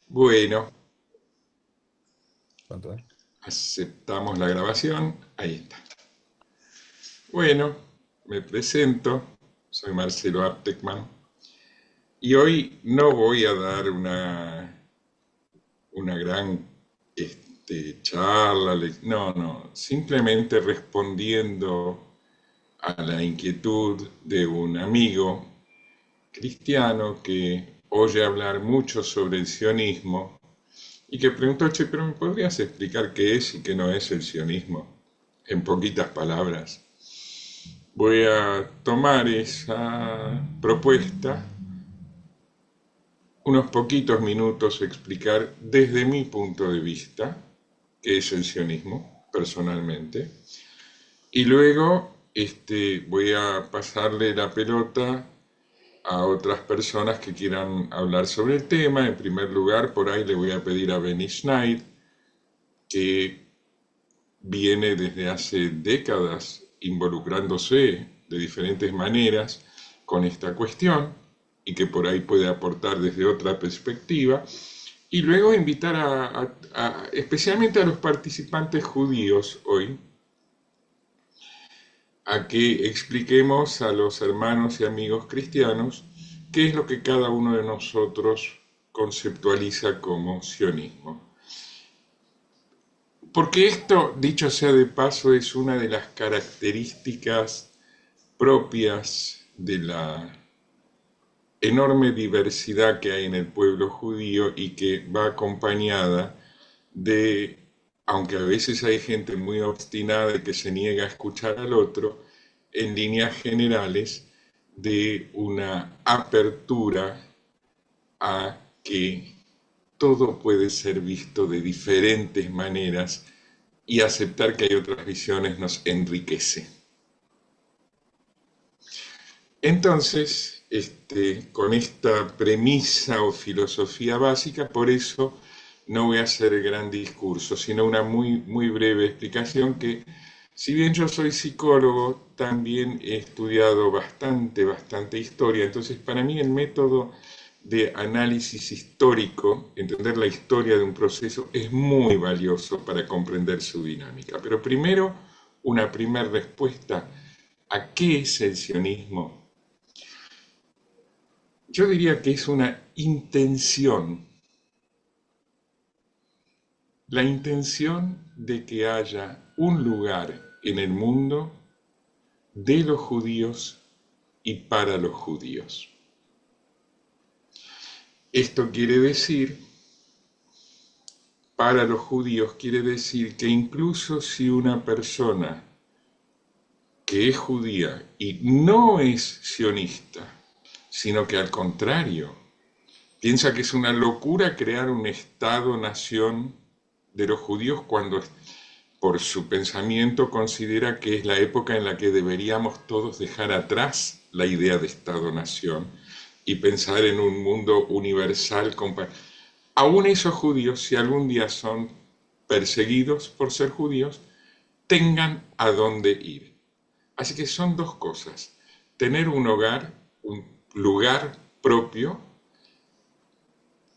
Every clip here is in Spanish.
Bueno, ¿Cuánto es? aceptamos la grabación. Ahí está. Bueno, me presento. Soy Marcelo Aptekman. Y hoy no voy a dar una gran charla. No, no. Simplemente respondiendo a la inquietud de un amigo cristiano que oye hablar mucho sobre el sionismo y que preguntó, che, pero ¿me podrías explicar qué es y qué no es el sionismo? En poquitas palabras. Voy a tomar esa propuesta, unos poquitos minutos explicar desde mi punto de vista qué es el sionismo, personalmente, y luego voy a pasarle la pelota a otras personas que quieran hablar sobre el tema. En primer lugar, por ahí le voy a pedir a Benny Schneid, que viene desde hace décadas involucrándose de diferentes maneras con esta cuestión y que por ahí puede aportar desde otra perspectiva. Y luego invitar especialmente a los participantes judíos hoy a que expliquemos a los hermanos y amigos cristianos qué es lo que cada uno de nosotros conceptualiza como sionismo. Porque esto, dicho sea de paso, es una de las características propias de la enorme diversidad que hay en el pueblo judío y que va acompañada de, aunque a veces hay gente muy obstinada que se niega a escuchar al otro, en líneas generales de una apertura a que todo puede ser visto de diferentes maneras y aceptar que hay otras visiones nos enriquece. Entonces, con esta premisa o filosofía básica, por eso no voy a hacer el gran discurso, sino una muy, muy breve explicación que, si bien yo soy psicólogo, también he estudiado bastante historia. Entonces, para mí el método de análisis histórico, entender la historia de un proceso, es muy valioso para comprender su dinámica. Pero primero, una primera respuesta a qué es el sionismo. Yo diría que es una intención, la intención de que haya un lugar en el mundo de los judíos y para los judíos. Esto quiere decir, para los judíos quiere decir que incluso si una persona que es judía y no es sionista, sino que al contrario, piensa que es una locura crear un Estado-nación de los judíos cuando por su pensamiento considera que es la época en la que deberíamos todos dejar atrás la idea de Estado-nación y pensar en un mundo universal. Aún esos judíos, si algún día son perseguidos por ser judíos, tengan a dónde ir. Así que son dos cosas. Tener un hogar, un lugar propio,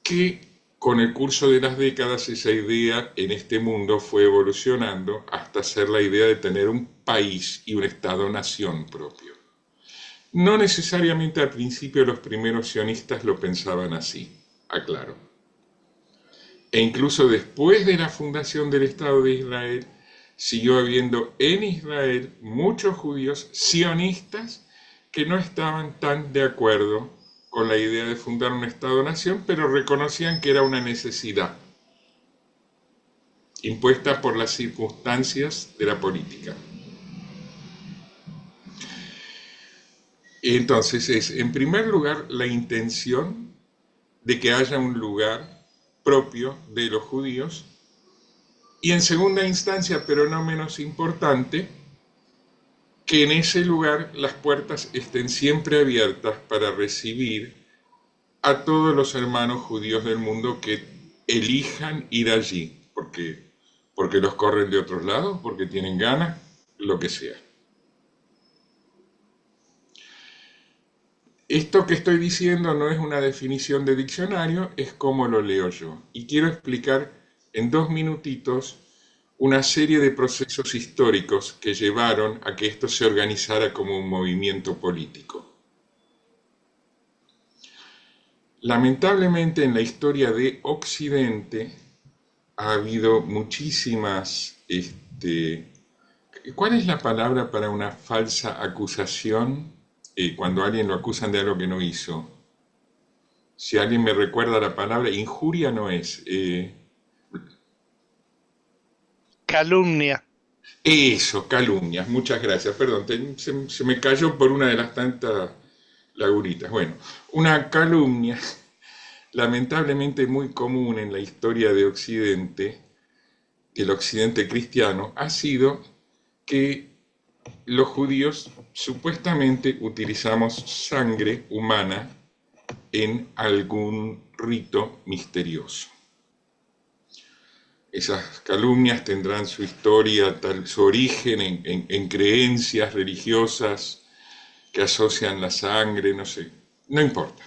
que con el curso de las décadas esa idea en este mundo fue evolucionando hasta ser la idea de tener un país y un Estado-nación propio. No necesariamente al principio los primeros sionistas lo pensaban así, aclaro. E incluso después de la fundación del Estado de Israel, siguió habiendo en Israel muchos judíos sionistas que no estaban tan de acuerdo con la idea de fundar un Estado-nación, pero reconocían que era una necesidad impuesta por las circunstancias de la política. Entonces es, en primer lugar, la intención de que haya un lugar propio de los judíos y en segunda instancia, pero no menos importante, que en ese lugar las puertas estén siempre abiertas para recibir a todos los hermanos judíos del mundo que elijan ir allí, porque los corren de otros lados, porque tienen ganas, lo que sea. Esto que estoy diciendo no es una definición de diccionario, es como lo leo yo. Y quiero explicar en 2 minutitos una serie de procesos históricos que llevaron a que esto se organizara como un movimiento político. Lamentablemente en la historia de Occidente ha habido muchísimas, ¿cuál es la palabra para una falsa acusación? Cuando a alguien lo acusan de algo que no hizo. Si alguien me recuerda la palabra, injuria no es. Calumnia. Eso, calumnias, muchas gracias. Perdón, se me cayó por una de las tantas lagunitas. Bueno, una calumnia lamentablemente muy común en la historia de Occidente, del Occidente cristiano, ha sido que los judíos supuestamente utilizamos sangre humana en algún rito misterioso. Esas calumnias tendrán su historia, su origen en creencias religiosas que asocian la sangre, no sé, no importa.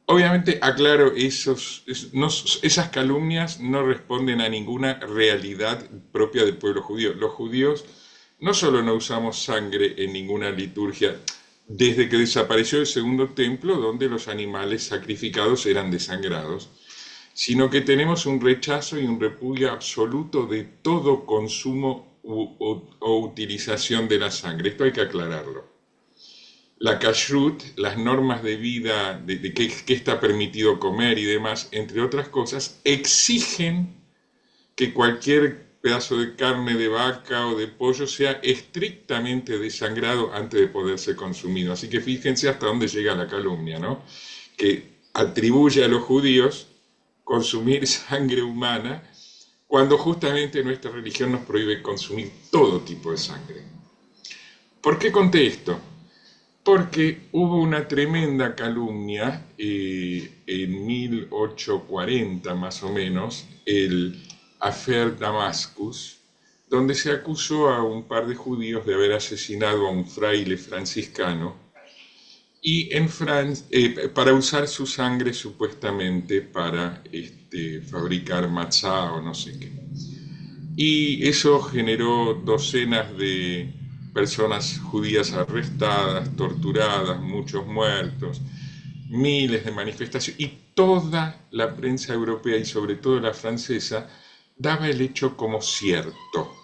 Obviamente, aclaro, esas calumnias no responden a ninguna realidad propia del pueblo judío. Los judíos no solo no usamos sangre en ninguna liturgia, desde que desapareció el segundo templo, donde los animales sacrificados eran desangrados, sino que tenemos un rechazo y un repudio absoluto de todo consumo o utilización de la sangre. Esto hay que aclararlo. La kashrut, las normas de vida, de qué está permitido comer y demás, entre otras cosas, exigen que cualquier pedazo de carne de vaca o de pollo sea estrictamente desangrado antes de poder ser consumido. Así que fíjense hasta dónde llega la calumnia, ¿no? Que atribuye a los judíos consumir sangre humana cuando justamente nuestra religión nos prohíbe consumir todo tipo de sangre. ¿Por qué conté esto? Porque hubo una tremenda calumnia en 1840 más o menos, el Affair Damascus, donde se acusó a un par de judíos de haber asesinado a un fraile franciscano y para usar su sangre supuestamente para fabricar matzá o no sé qué. Y eso generó docenas de personas judías arrestadas, torturadas, muchos muertos, miles de manifestaciones, y toda la prensa europea y sobre todo la francesa daba el hecho como cierto,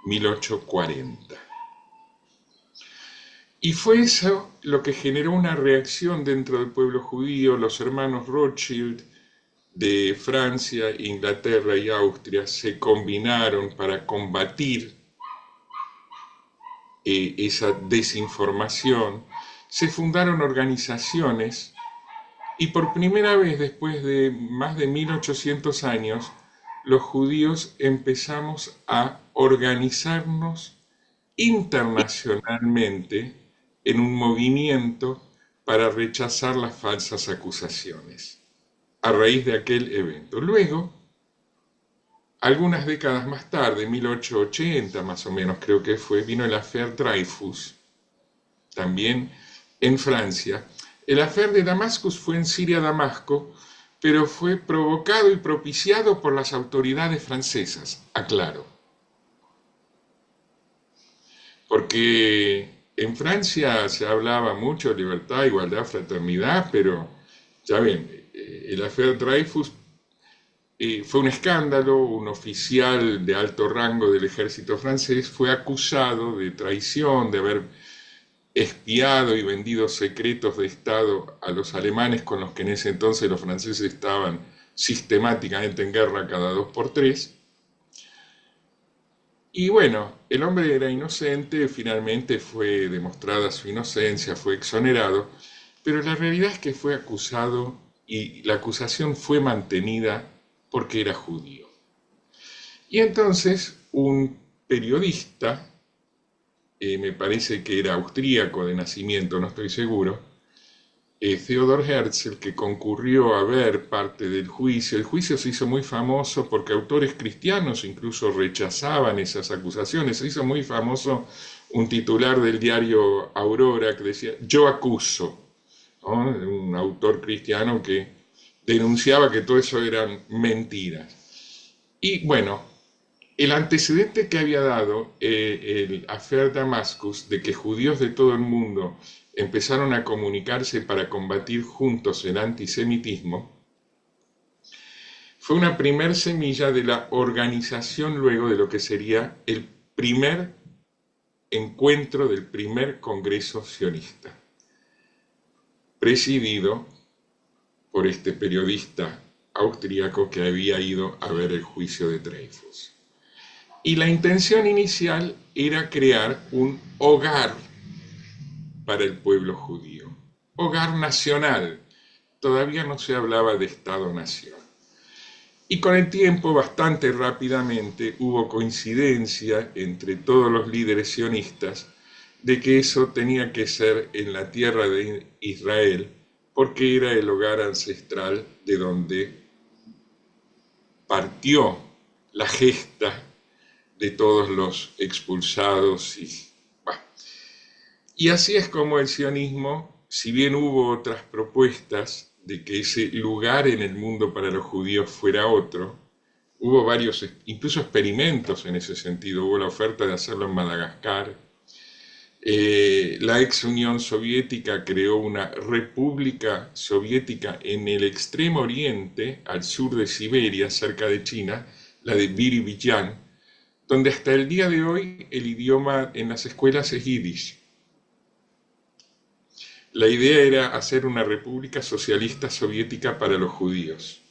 1840. Y fue eso lo que generó una reacción dentro del pueblo judío. Los hermanos Rothschild de Francia, Inglaterra y Austria se combinaron para combatir esa desinformación. Se fundaron organizaciones y por primera vez después de más de 1800 años, los judíos empezamos a organizarnos internacionalmente en un movimiento para rechazar las falsas acusaciones a raíz de aquel evento. Luego, algunas décadas más tarde, 1880 más o menos creo que fue, vino el Affaire Dreyfus, también en Francia. El Affaire de Damascus fue en Siria, Damasco, pero fue provocado y propiciado por las autoridades francesas, aclaro. Porque en Francia se hablaba mucho de libertad, igualdad, fraternidad, pero ya ven, el Affaire Dreyfus fue un escándalo. Un oficial de alto rango del ejército francés fue acusado de traición, de haber espiado y vendido secretos de Estado a los alemanes, con los que en ese entonces los franceses estaban sistemáticamente en guerra cada 2 por 3. Y bueno, el hombre era inocente, finalmente fue demostrada su inocencia, fue exonerado, pero la realidad es que fue acusado y la acusación fue mantenida porque era judío. Y entonces un periodista, me parece que era austríaco de nacimiento, no estoy seguro, Theodor Herzl, que concurrió a ver parte del juicio. El juicio se hizo muy famoso porque autores cristianos incluso rechazaban esas acusaciones. Se hizo muy famoso un titular del diario Aurora que decía: yo acuso. ¿no? Un autor cristiano que denunciaba que todo eso eran mentiras. Y bueno, el antecedente que había dado el Affair Damascus de que judíos de todo el mundo empezaron a comunicarse para combatir juntos el antisemitismo, fue una primer semilla de la organización luego de lo que sería el primer encuentro del primer Congreso sionista, presidido por este periodista austríaco que había ido a ver el juicio de Dreyfus. Y la intención inicial era crear un hogar para el pueblo judío, hogar nacional. Todavía no se hablaba de Estado-nación. Y con el tiempo, bastante rápidamente, hubo coincidencia entre todos los líderes sionistas de que eso tenía que ser en la tierra de Israel, porque era el hogar ancestral de donde partió la gesta de todos los expulsados. Y así es como el sionismo, si bien hubo otras propuestas de que ese lugar en el mundo para los judíos fuera otro, hubo varios, incluso experimentos en ese sentido. Hubo la oferta de hacerlo en Madagascar. La ex Unión Soviética creó una república soviética en el extremo oriente, al sur de Siberia, cerca de China, la de Biribillán, donde hasta el día de hoy el idioma en las escuelas es yiddish. La idea era hacer una república socialista soviética para los judíos.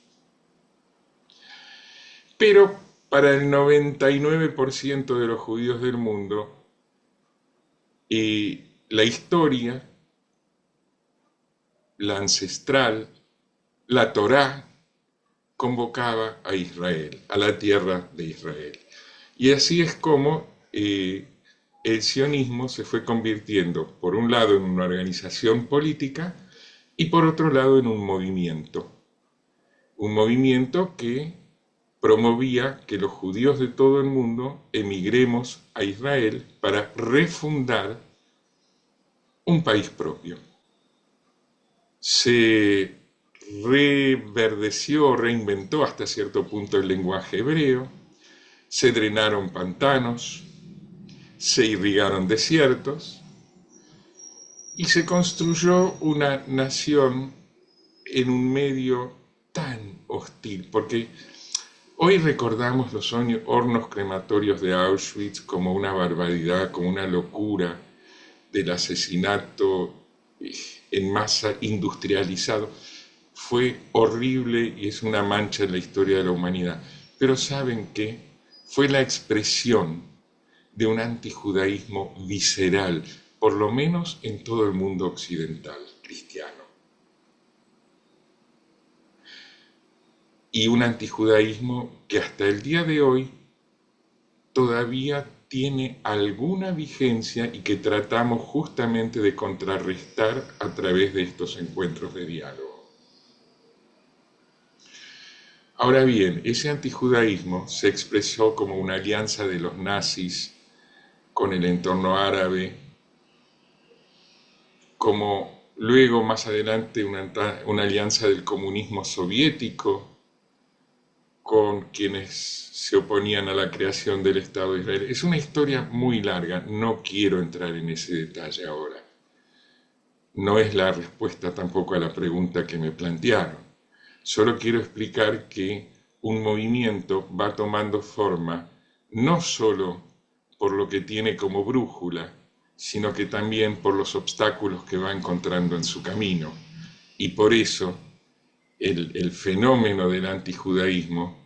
Pero para el 99% de los judíos del mundo, la historia, la ancestral, la Torá, convocaba a Israel, a la tierra de Israel. Y así es como el sionismo se fue convirtiendo, por un lado, en una organización política y por otro lado en un movimiento que promovía que los judíos de todo el mundo emigremos a Israel para refundar un país propio. Se reverdeció, reinventó hasta cierto punto el lenguaje hebreo, se drenaron pantanos, se irrigaron desiertos y se construyó una nación en un medio tan hostil, porque hoy recordamos los hornos crematorios de Auschwitz como una barbaridad, como una locura del asesinato en masa industrializado. Fue horrible y es una mancha en la historia de la humanidad. Pero ¿saben qué? Fue la expresión de un antijudaísmo visceral, por lo menos en todo el mundo occidental cristiano. Y un antijudaísmo que hasta el día de hoy todavía tiene alguna vigencia y que tratamos justamente de contrarrestar a través de estos encuentros de diálogo. Ahora bien, ese antijudaísmo se expresó como una alianza de los nazis con el entorno árabe, como luego más adelante una alianza del comunismo soviético con quienes se oponían a la creación del Estado de Israel. Es una historia muy larga, no quiero entrar en ese detalle ahora. No es la respuesta tampoco a la pregunta que me plantearon. Solo quiero explicar que un movimiento va tomando forma no solo por lo que tiene como brújula, sino que también por los obstáculos que va encontrando en su camino. Y por eso el fenómeno del antijudaísmo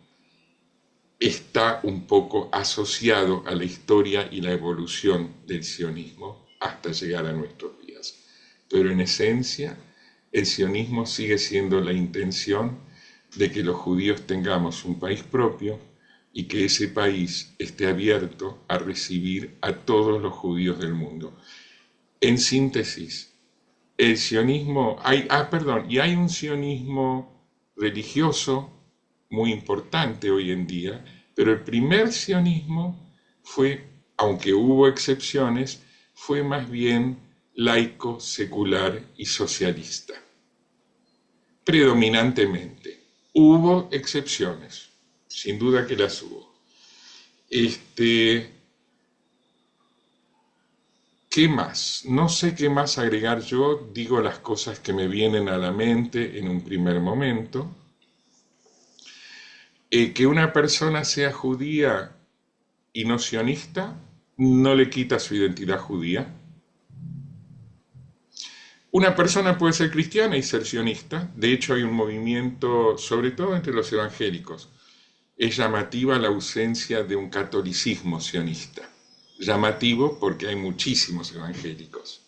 está un poco asociado a la historia y la evolución del sionismo hasta llegar a nuestros días. Pero en esencia, el sionismo sigue siendo la intención de que los judíos tengamos un país propio y que ese país esté abierto a recibir a todos los judíos del mundo. En síntesis, el sionismo, hay un sionismo religioso muy importante hoy en día, pero el primer sionismo fue, aunque hubo excepciones, fue más bien laico, secular y socialista. Predominantemente. Hubo excepciones, sin duda que las hubo. ¿Qué más? No sé qué más agregar yo, digo las cosas que me vienen a la mente en un primer momento. Que una persona sea judía y no sionista no le quita su identidad judía. Una persona puede ser cristiana y ser sionista. De hecho, hay un movimiento, sobre todo entre los evangélicos. Es llamativa la ausencia de un catolicismo sionista. Llamativo porque hay muchísimos evangélicos.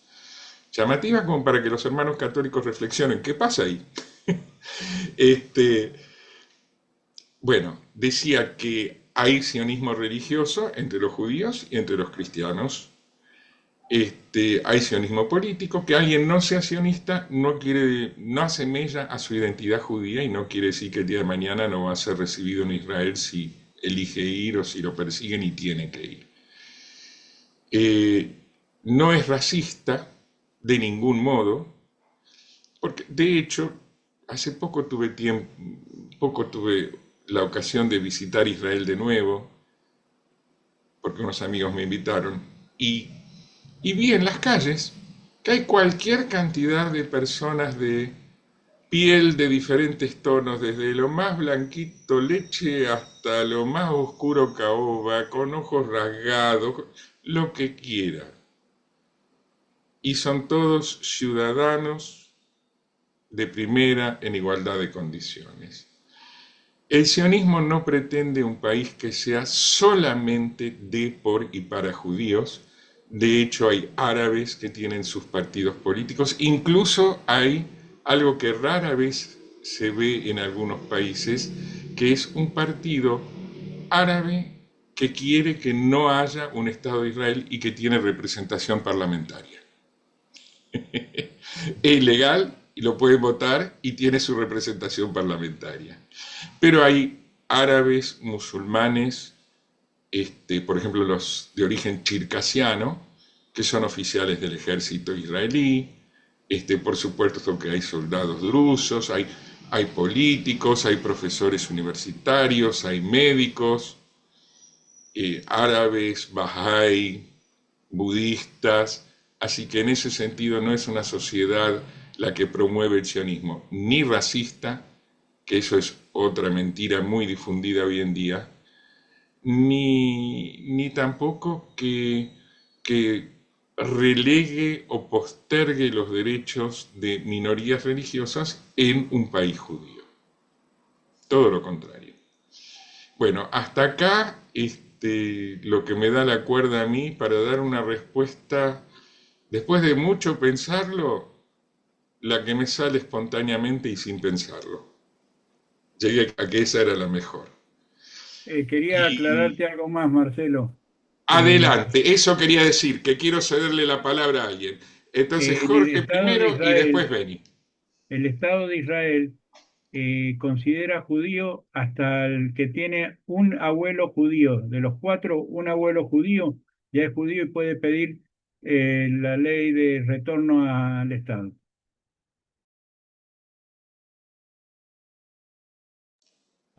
Llamativa como para que los hermanos católicos reflexionen. ¿Qué pasa ahí? Este, bueno, decía que hay sionismo religioso entre los judíos y entre los cristianos. Hay sionismo político, que alguien no sea sionista no hace mella a su identidad judía y no quiere decir que el día de mañana no va a ser recibido en Israel si elige ir o si lo persiguen y tiene que ir. No es racista de ningún modo, porque de hecho hace poco tuve la ocasión de visitar Israel de nuevo, porque unos amigos me invitaron, y vi en las calles que hay cualquier cantidad de personas de piel de diferentes tonos, desde lo más blanquito leche hasta lo más oscuro caoba, con ojos rasgados, lo que quiera. Y son todos ciudadanos de primera en igualdad de condiciones. El sionismo no pretende un país que sea solamente de, por y para judíos. De hecho, hay árabes que tienen sus partidos políticos. Incluso hay algo que rara vez se ve en algunos países, que es un partido árabe que quiere que no haya un Estado de Israel y que tiene representación parlamentaria. Es legal y lo pueden votar y tiene su representación parlamentaria. Pero hay árabes, musulmanes, por ejemplo los de origen chircasiano, que son oficiales del ejército israelí. Por supuesto que hay soldados drusos, hay políticos, hay profesores universitarios, hay médicos, árabes, bahá'í, budistas. Así que en ese sentido no es una sociedad la que promueve el sionismo, ni racista, que eso es otra mentira muy difundida hoy en día, ni tampoco que relegue o postergue los derechos de minorías religiosas en un país judío. Todo lo contrario. Bueno, hasta acá lo que me da la cuerda a mí para dar una respuesta, después de mucho pensarlo, la que me sale espontáneamente y sin pensarlo. Llegué a que esa era la mejor. Quería Y aclararte algo más, Marcelo. adelante, eso quería decir, que quiero cederle la palabra a alguien. Entonces En el Jorge Estado de primero y después Israel, Beni. el Estado de Israel considera judío hasta el que tiene un abuelo judío. De los cuatro, un abuelo judío ya es judío y puede pedir la ley de retorno al Estado.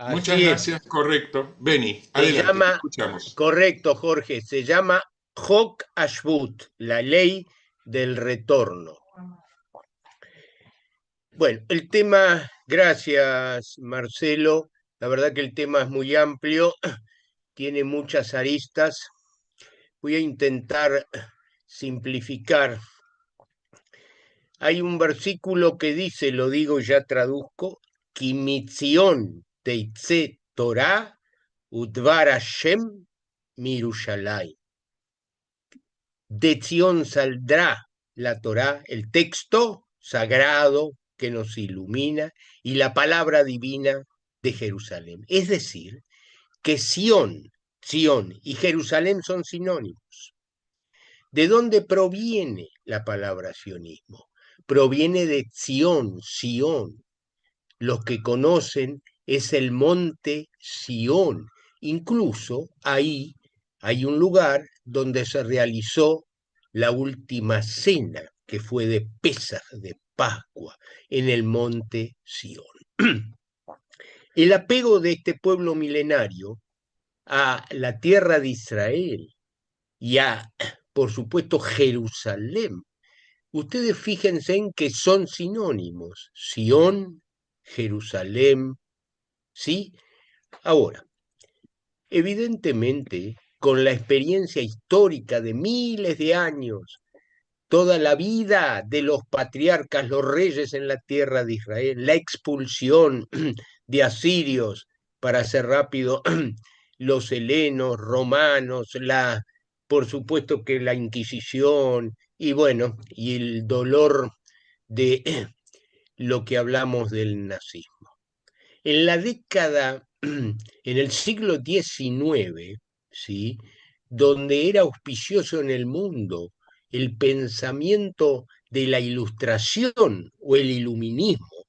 Muchas Así es. gracias, correcto. Beni, Se adelante, te llama, escuchamos. correcto, Jorge, se llama Hok Ashbut, la ley del retorno. Bueno, el tema, gracias, Marcelo. La verdad que el tema es muy amplio, tiene muchas aristas. Voy a intentar simplificar. Hay un versículo que dice, lo digo y ya traduzco, Kimitzion teitze Torah udvar Hashem mirushalai. De Sion saldrá la Torá, el texto sagrado que nos ilumina y la palabra divina de Jerusalén. Es decir, que Sión y Jerusalén son sinónimos. ¿De dónde proviene la palabra sionismo? Proviene de Sión. Los que conocen es el monte Sión. Incluso ahí hay un lugar donde se realizó la última cena que fue de Pesaj, de Pascua, en el monte Sión. El apego de este pueblo milenario a la tierra de Israel y a, por supuesto, Jerusalén. Ustedes fíjense en que son sinónimos, Sión, Jerusalén, ¿sí? Ahora, evidentemente, con la experiencia histórica de miles de años, toda la vida de los patriarcas, los reyes en la tierra de Israel, la expulsión de asirios, para hacer rápido, los helenos, romanos, por supuesto que la Inquisición, y bueno, y el dolor de lo que hablamos del nazismo. En la década, en el siglo XIX, ¿sí? Donde era auspicioso en el mundo el pensamiento de la ilustración o el iluminismo,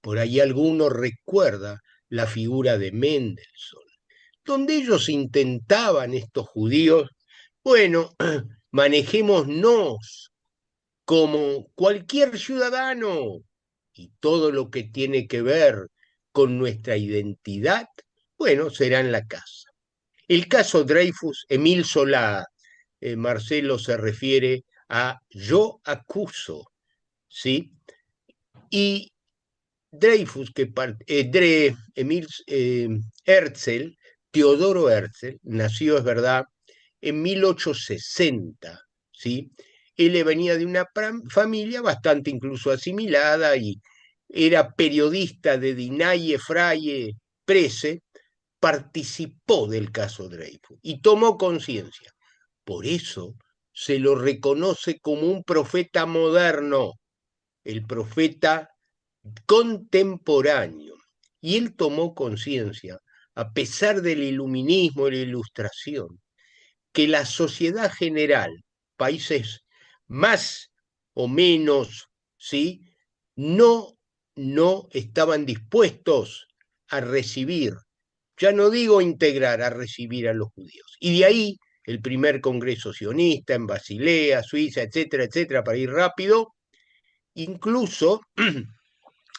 por ahí alguno recuerda la figura de Mendelssohn, donde ellos intentaban, estos judíos, bueno, manejémonos como cualquier ciudadano y todo lo que tiene que ver con nuestra identidad, bueno, será en la casa. El caso Dreyfus, Emil Solá, Marcelo se refiere a yo acuso, ¿sí? Y Dreyfus, Emil Herzl, Teodoro Herzl, nació, es verdad, en 1860, ¿sí? Él venía de una familia bastante incluso asimilada y era periodista de Dinaye Fraye Presse, participó del caso Dreyfus y tomó conciencia. Por eso se lo reconoce como un profeta moderno, el profeta contemporáneo. Y él tomó conciencia, a pesar del iluminismo y la ilustración, que la sociedad general, países más o menos, ¿sí? no estaban dispuestos a recibir, ya no digo integrar, a recibir a los judíos. Y de ahí el primer congreso sionista en Basilea, Suiza, etcétera, etcétera, para ir rápido. Incluso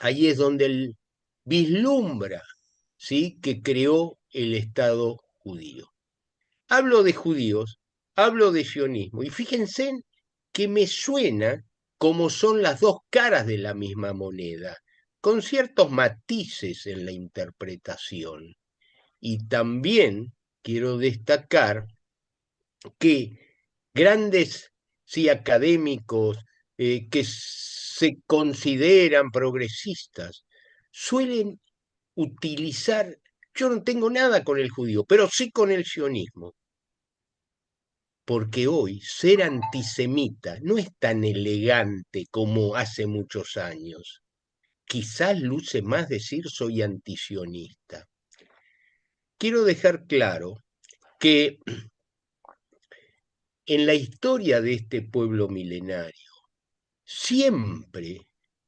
ahí es donde él vislumbra, ¿sí? Que creó el Estado judío. Hablo de judíos, hablo de sionismo, y fíjense que me suena como son las dos caras de la misma moneda, con ciertos matices en la interpretación. Y también quiero destacar que grandes, sí, académicos que se consideran progresistas suelen utilizar, yo no tengo nada con el judío, pero sí con el sionismo, porque hoy ser antisemita no es tan elegante como hace muchos años. Quizás luce más decir soy antisionista. Quiero dejar claro que en la historia de este pueblo milenario, siempre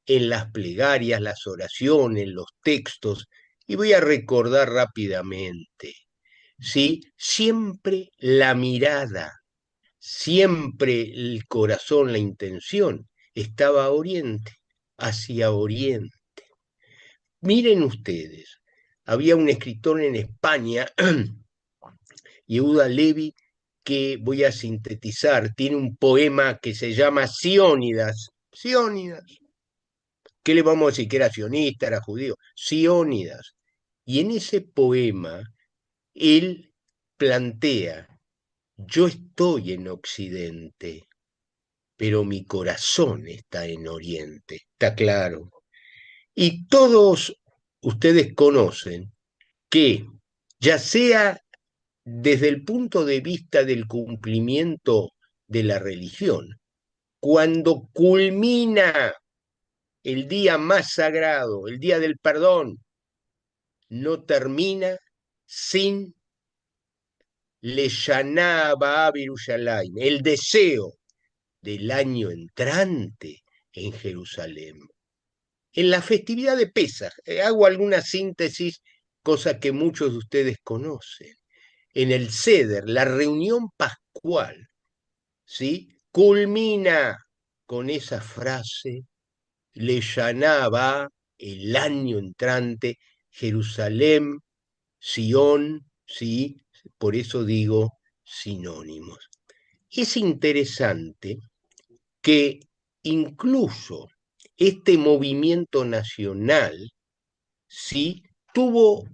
en las plegarias, las oraciones, los textos, y voy a recordar rápidamente, ¿sí? Siempre la mirada, siempre el corazón, la intención, estaba a oriente, hacia oriente. Miren ustedes, había un escritor en España, Yehuda Levi, que voy a sintetizar, tiene un poema que se llama Siónidas. Siónidas. ¿Qué le vamos a decir? Que era sionista, era judío. Siónidas. Y en ese poema, él plantea, yo estoy en Occidente, pero mi corazón está en Oriente. ¿Está claro? Y todos ustedes conocen que, ya sea desde el punto de vista del cumplimiento de la religión, cuando culmina el día más sagrado, el día del perdón, no termina sin Leshaná Abba Yerushalayim, el deseo del año entrante en Jerusalén. En la festividad de Pesaj, hago alguna síntesis, cosa que muchos de ustedes conocen. En el Seder, la reunión pascual, ¿sí? Culmina con esa frase, le llamaba el año entrante Jerusalén, Sión, sí, por eso digo sinónimos. Es interesante que incluso este movimiento nacional, sí, tuvo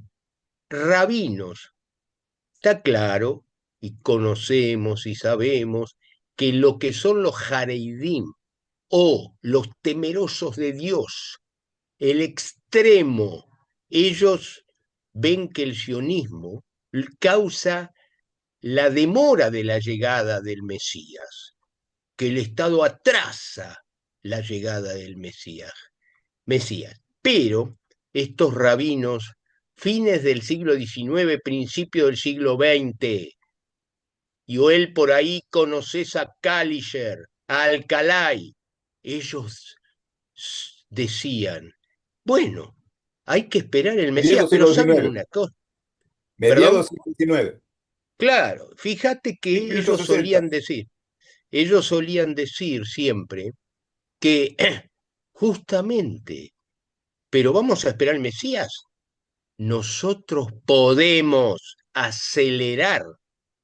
rabinos. Está claro, y conocemos y sabemos que lo que son los Hareidim o los temerosos de Dios, el extremo, ellos ven que el sionismo causa la demora de la llegada del Mesías, que el Estado atrasa la llegada del Mesías. Pero estos rabinos, fines del siglo XIX, principio del siglo XX, y él por ahí conoces a Kalischer, a Alcalay, ellos decían, bueno, hay que esperar el Mesías, Mediados pero siglo ¿saben XIX. una cosa? Mediados ¿Perdón? siglo XIX. Claro, fíjate que 1560. ellos solían decir siempre que justamente, pero vamos a esperar el Mesías, nosotros podemos acelerar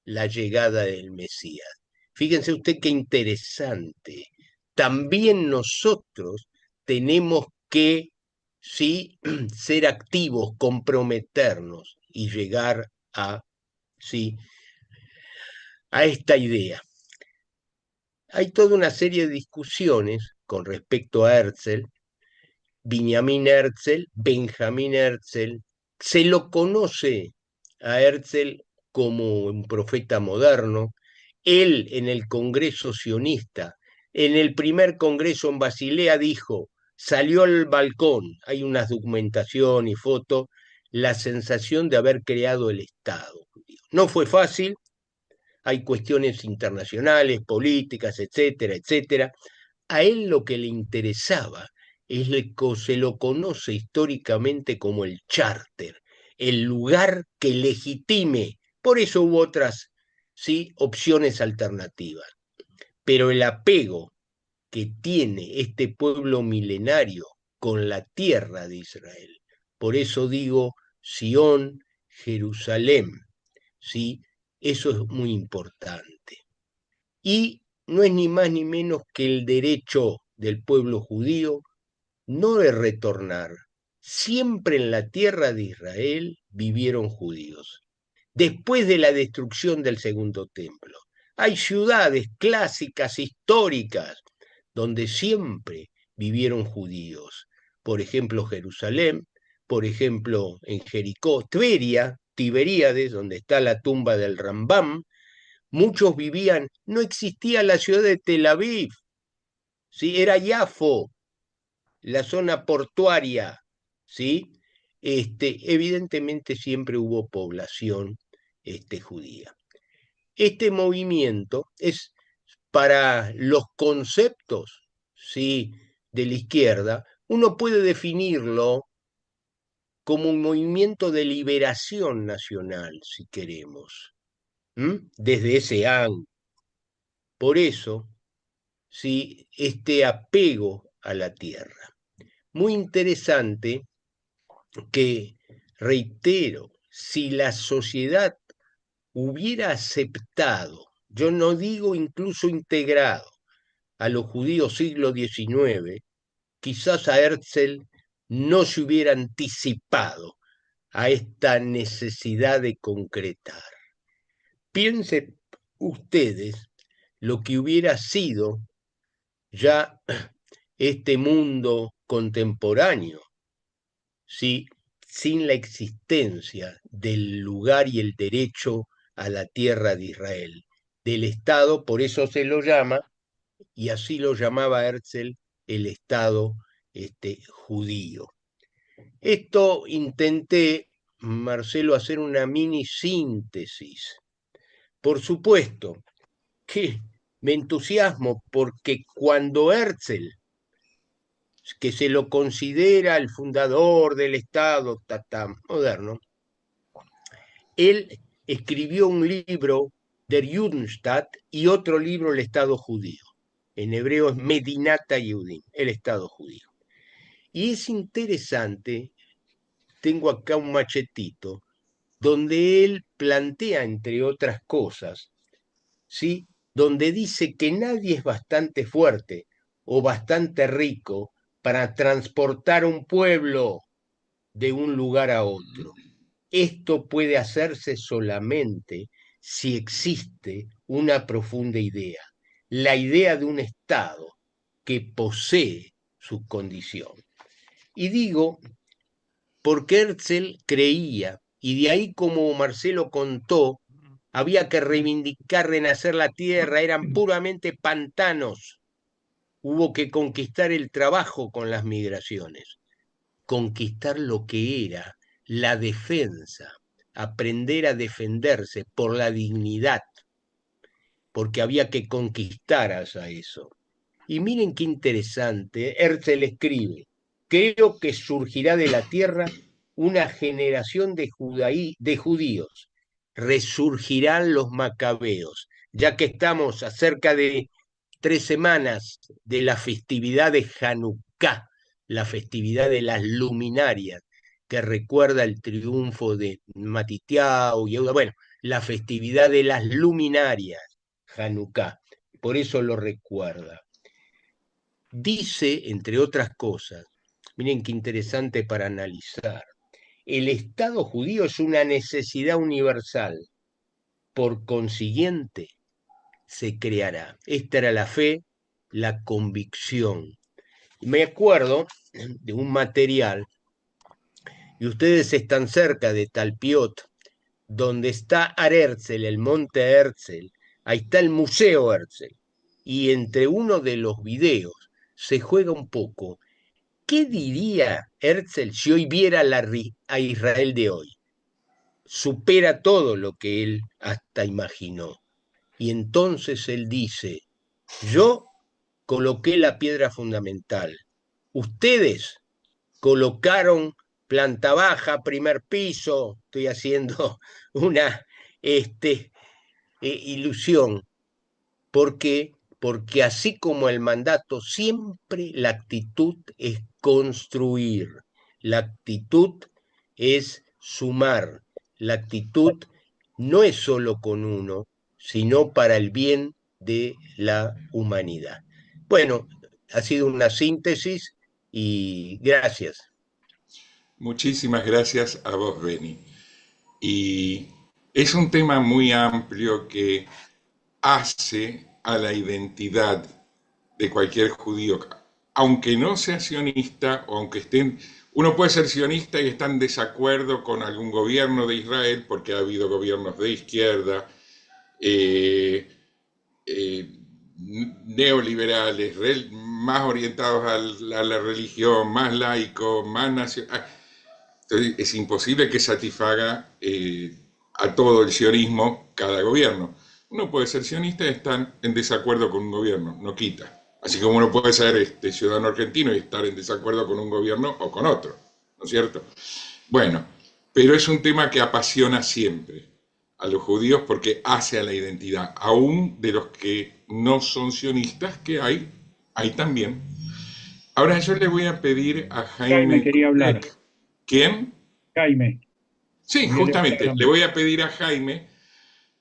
la llegada del Mesías. Fíjense usted qué interesante. También nosotros tenemos que, sí, ser activos, comprometernos y llegar a, sí, a esta idea. Hay toda una serie de discusiones con respecto a Herzl, Benjamin Herzl, Benjamin Herzl. Se lo conoce a Herzl como un profeta moderno. Él en el Congreso sionista, en el primer Congreso en Basilea, dijo, salió al balcón, hay una documentación y foto, la sensación de haber creado el Estado. No fue fácil, hay cuestiones internacionales, políticas, etcétera, etcétera. A él lo que le interesaba se lo conoce históricamente como el charter, el lugar que legitime. Por eso hubo otras, sí, opciones alternativas. Pero el apego que tiene este pueblo milenario con la tierra de Israel, por eso digo Sión, Jerusalén, ¿sí? Eso es muy importante. Y no es ni más ni menos que el derecho del pueblo judío no de retornar. Siempre en la tierra de Israel vivieron judíos. Después de la destrucción del segundo templo, hay ciudades clásicas, históricas, donde siempre vivieron judíos. Por ejemplo, Jerusalén, por ejemplo, en Jericó, Tiberíades, donde está la tumba del Rambam, muchos vivían, no existía la ciudad de Tel Aviv, ¿sí? Era Yafo, la zona portuaria, ¿sí? Evidentemente siempre hubo población judía. Este movimiento es para los conceptos, ¿sí?, de la izquierda, uno puede definirlo como un movimiento de liberación nacional, si queremos, desde ese ángulo. Por eso, ¿sí?, este apego a la tierra. Muy interesante que, reitero, si la sociedad hubiera aceptado, yo no digo incluso integrado, a los judíos siglo XIX, quizás a Herzl no se hubiera anticipado a esta necesidad de concretar. Piensen ustedes lo que hubiera sido ya este mundo contemporáneo, ¿sí?, sin la existencia del lugar y el derecho a la tierra de Israel, del Estado, por eso se lo llama, y así lo llamaba Herzl, el Estado judío. Esto intenté, Marcelo, hacer una mini síntesis. Por supuesto que me entusiasmo porque cuando Herzl, que se lo considera el fundador del Estado moderno, él escribió un libro, Der Judenstaat, y otro libro, El Estado judío. En hebreo es Medinata Yehudim, el Estado judío. Y es interesante, tengo acá un machetito, donde él plantea, entre otras cosas, ¿sí? Donde dice que nadie es bastante fuerte o bastante rico para transportar un pueblo de un lugar a otro. Esto puede hacerse solamente si existe una profunda idea, la idea de un Estado que posee su condición. Y digo, porque Herzl creía, y de ahí como Marcelo contó, había que reivindicar, renacer la tierra, eran puramente pantanos. Hubo que conquistar el trabajo con las migraciones, conquistar lo que era la defensa, aprender a defenderse por la dignidad, porque había que conquistar hasta eso. Y miren qué interesante, Herzl escribe, creo que surgirá de la tierra una generación de judíos, resurgirán los macabeos, ya que estamos a cerca de 3 semanas de la festividad de Hanukkah, la festividad de las luminarias, que recuerda el triunfo de Matitiao, Yehuda, bueno, la festividad de las luminarias, Hanukkah, por eso lo recuerda. Dice, entre otras cosas, miren qué interesante para analizar, el Estado judío es una necesidad universal, por consiguiente, se creará. Esta era la fe, la convicción. Me acuerdo de un material, y ustedes están cerca de Talpiot, donde está Herzl, el monte Herzl, ahí está el Museo Herzl, y entre uno de los videos se juega un poco. ¿Qué diría Herzl si hoy viera a Israel de hoy? Supera todo lo que él hasta imaginó. Y entonces él dice, yo coloqué la piedra fundamental, ustedes colocaron planta baja, primer piso, estoy haciendo una ilusión. ¿Por qué? Porque así como el mandato, siempre la actitud es construir, la actitud es sumar, la actitud no es solo con uno, sino para el bien de la humanidad. Bueno, ha sido una síntesis y gracias. Muchísimas gracias a vos, Beni. Y es un tema muy amplio que hace a la identidad de cualquier judío, aunque no sea sionista o aunque estén, uno puede ser sionista y estar en desacuerdo con algún gobierno de Israel, porque ha habido gobiernos de izquierda, eh, eh, neoliberales, más orientados a la religión, más laicos, más nacional. Entonces es imposible que satisfaga a todo el sionismo cada gobierno. Uno puede ser sionista y estar en desacuerdo con un gobierno, no quita. Así como uno puede ser ciudadano argentino y estar en desacuerdo con un gobierno o con otro, ¿no es cierto? Bueno, pero es un tema que apasiona siempre a los judíos porque hace a la identidad, aún de los que no son sionistas, que hay también. Ahora yo le voy a pedir a Jaime Jaime quería hablar. Kutek. ¿Quién? Jaime. Sí, justamente, le voy a pedir a Jaime,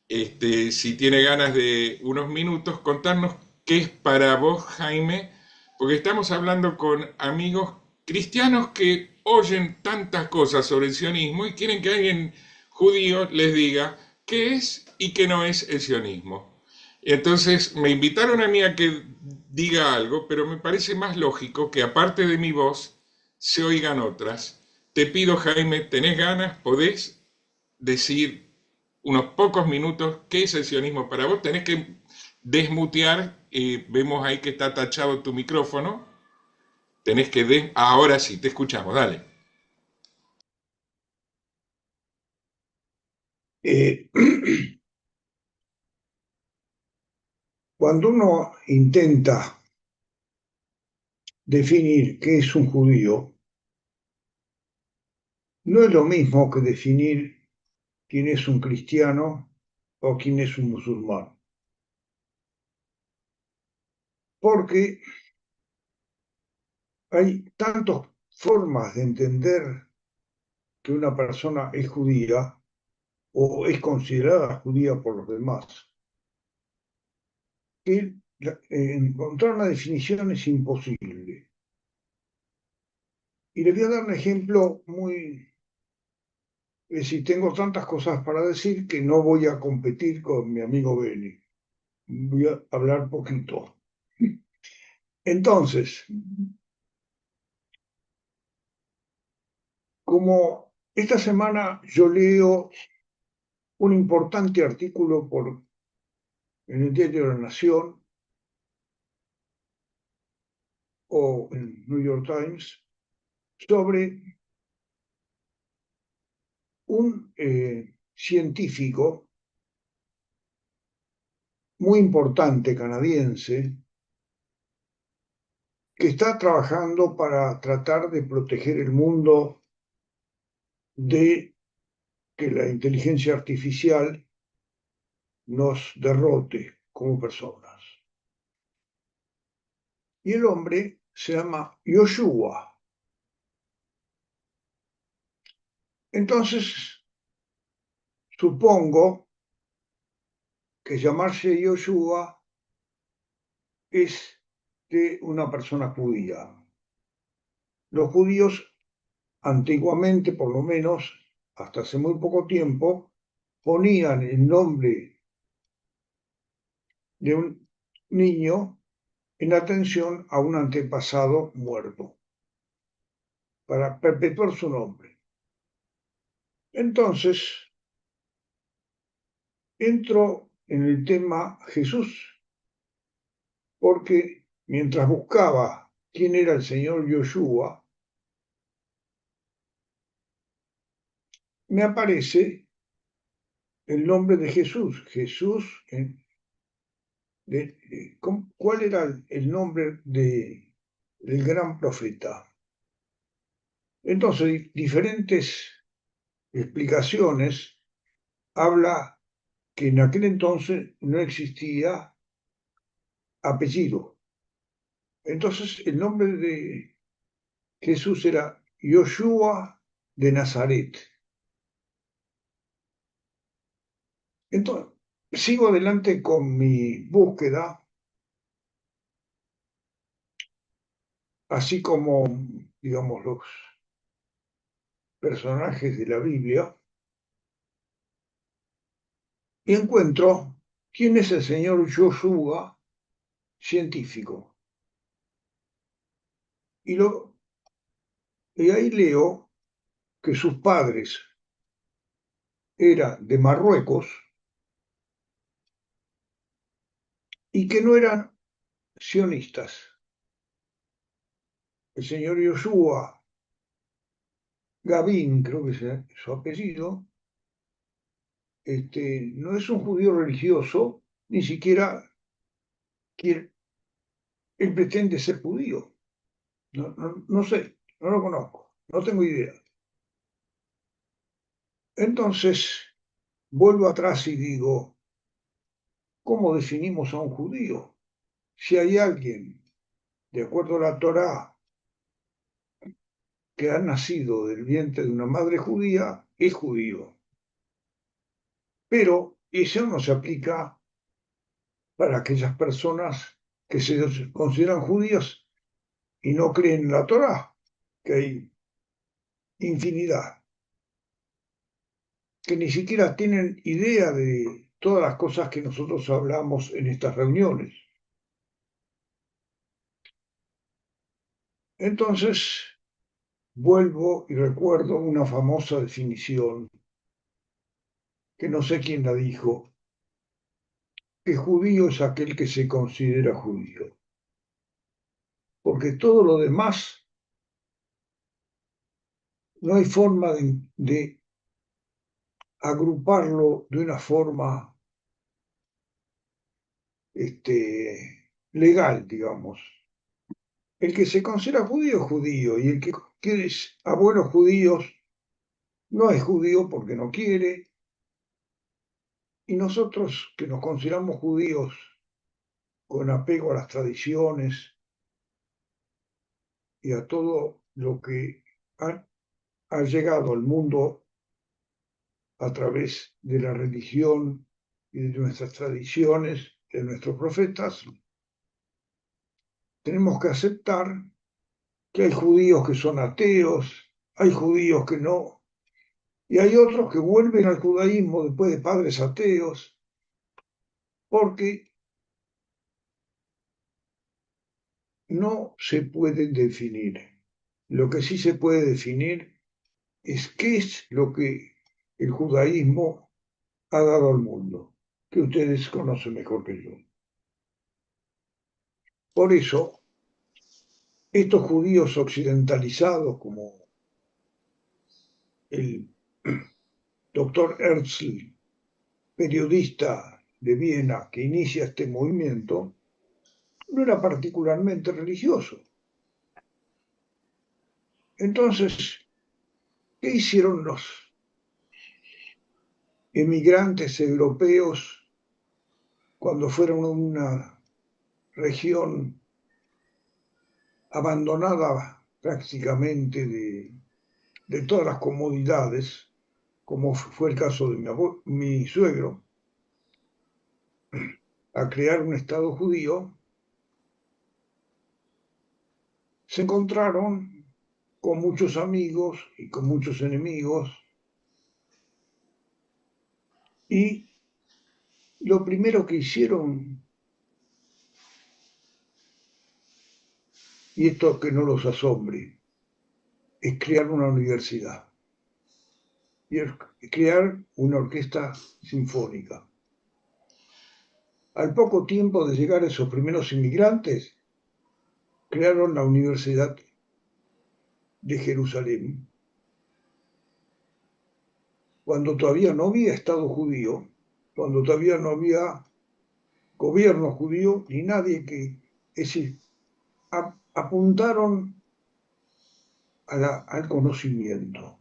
si tiene ganas de unos minutos, contarnos qué es para vos, Jaime, porque estamos hablando con amigos cristianos que oyen tantas cosas sobre el sionismo y quieren que alguien judío les diga qué es y qué no es el sionismo. Entonces me invitaron a mí a que diga algo, pero me parece más lógico que aparte de mi voz se oigan otras. Te pido, Jaime, ¿tenés ganas? ¿Podés decir unos pocos minutos qué es el sionismo para vos? Tenés que desmutear, vemos ahí que está tachado tu micrófono. Tenés que ahora sí, te escuchamos, dale. Cuando uno intenta definir qué es un judío, no es lo mismo que definir quién es un cristiano o quién es un musulmán. porque hay tantas formas de entender que una persona es judía o es considerada judía por los demás, que encontrar una definición es imposible. Y les voy a dar un ejemplo muy... Es decir, tengo tantas cosas para decir que no voy a competir con mi amigo Beni. Voy a hablar poquito. Entonces, como esta semana yo leo un importante artículo en el diario de la Nación o en New York Times sobre un científico muy importante canadiense que está trabajando para tratar de proteger el mundo de que la inteligencia artificial nos derrote como personas. Y el hombre se llama Yoshua. Entonces, supongo que llamarse Yoshua es de una persona judía. Los judíos antiguamente, por lo menos hasta hace muy poco tiempo, ponían el nombre de un niño en atención a un antepasado muerto, para perpetuar su nombre. Entonces, entro en el tema Jesús, porque mientras buscaba quién era el señor Yoshua, me aparece el nombre de Jesús. Jesús, ¿cuál era el nombre del gran profeta? Entonces, diferentes explicaciones habla que en aquel entonces no existía apellido. Entonces, el nombre de Jesús era Yoshua de Nazaret. Entonces, sigo adelante con mi búsqueda, así como, digamos, los personajes de la Biblia, y encuentro quién es el señor Yoshua científico. Y ahí leo que sus padres eran de Marruecos y que no eran sionistas. El señor Yoshua Gavin, creo que es su apellido, no es un judío religioso, ni siquiera él pretende ser judío. No sé, no lo conozco, no tengo idea. Entonces, vuelvo atrás y digo, ¿cómo definimos a un judío? Si hay alguien, de acuerdo a la Torá, que ha nacido del vientre de una madre judía, es judío. Pero eso no se aplica para aquellas personas que se consideran judíos y no creen en la Torá, que hay infinidad, que ni siquiera tienen idea de todas las cosas que nosotros hablamos en estas reuniones. Entonces, vuelvo y recuerdo una famosa definición, que no sé quién la dijo, que judío es aquel que se considera judío. Porque todo lo demás no hay forma de agruparlo de una forma legal, digamos. El que se considera judío es judío, y el que quiere abuelos judíos no es judío porque no quiere, y nosotros que nos consideramos judíos con apego a las tradiciones y a todo lo que ha llegado al mundo a través de la religión y de nuestras tradiciones, de nuestros profetas, tenemos que aceptar que hay judíos que son ateos, hay judíos que no, y hay otros que vuelven al judaísmo después de padres ateos, porque no se puede definir. Lo que sí se puede definir es qué es lo que el judaísmo ha dado al mundo, que ustedes conocen mejor que yo. Por eso, estos judíos occidentalizados, como el doctor Herzl, periodista de Viena que inicia este movimiento, no era particularmente religioso. Entonces, ¿qué hicieron los emigrantes europeos cuando fueron a una región abandonada prácticamente de todas las comodidades, como fue el caso de mi suegro, a crear un Estado judío? Se encontraron con muchos amigos y con muchos enemigos, y lo primero que hicieron, y esto que no los asombre, es crear una universidad y crear una orquesta sinfónica. Al poco tiempo de llegar esos primeros inmigrantes, crearon la Universidad de Jerusalén, cuando todavía no había Estado judío, cuando todavía no había gobierno judío, ni nadie que... Es decir, apuntaron al conocimiento,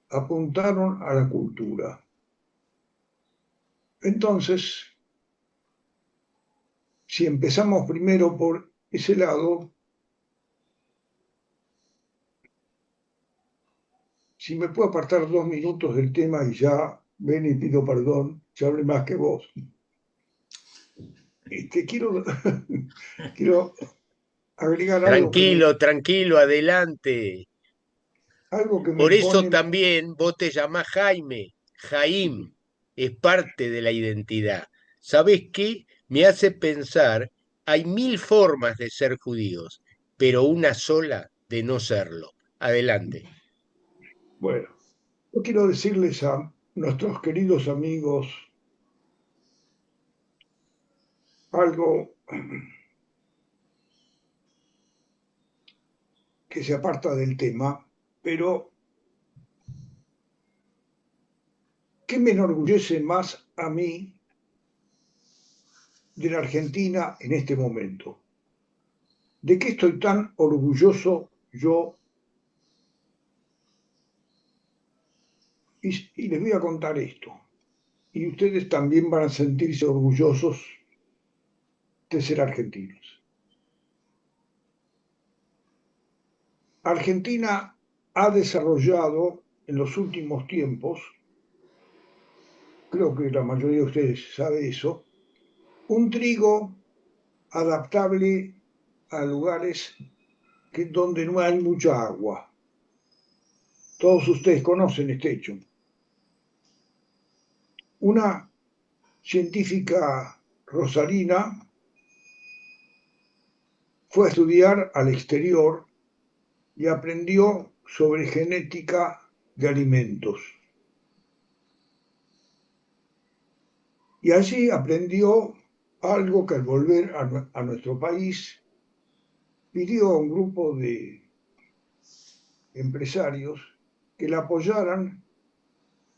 apuntaron a la cultura. Entonces, si empezamos primero por ese lado, si me puedo apartar 2 minutos del tema y ya ven y pido perdón, ya hablé más que vos. Quiero agregar Tranquilo, adelante. algo que me Por eso pone... también vos te llamás Jaime, Jaim, es parte de la identidad. ¿Sabés qué? Me hace pensar, hay 1000 formas de ser judíos, pero una sola de no serlo. Adelante. Bueno, yo quiero decirles a nuestros queridos amigos algo que se aparta del tema, pero ¿qué me enorgullece más a mí de la Argentina en este momento? ¿De qué estoy tan orgulloso yo? Y les voy a contar esto. Y ustedes también van a sentirse orgullosos de ser argentinos. Argentina ha desarrollado en los últimos tiempos, creo que la mayoría de ustedes sabe eso, un trigo adaptable a lugares donde no hay mucha agua. Todos ustedes conocen este hecho. Una científica rosarina fue a estudiar al exterior y aprendió sobre genética de alimentos. Y allí aprendió algo que al volver a nuestro país pidió a un grupo de empresarios que la apoyaran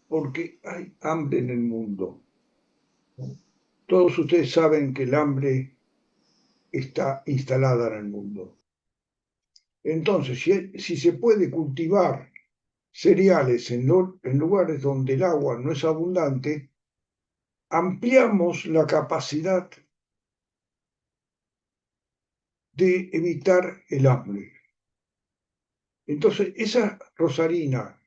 porque hay hambre en el mundo. Todos ustedes saben que el hambre está instalada en el mundo. Entonces, si se puede cultivar cereales en lugares donde el agua no es abundante, ampliamos la capacidad de evitar el hambre. Entonces, esa Rosarina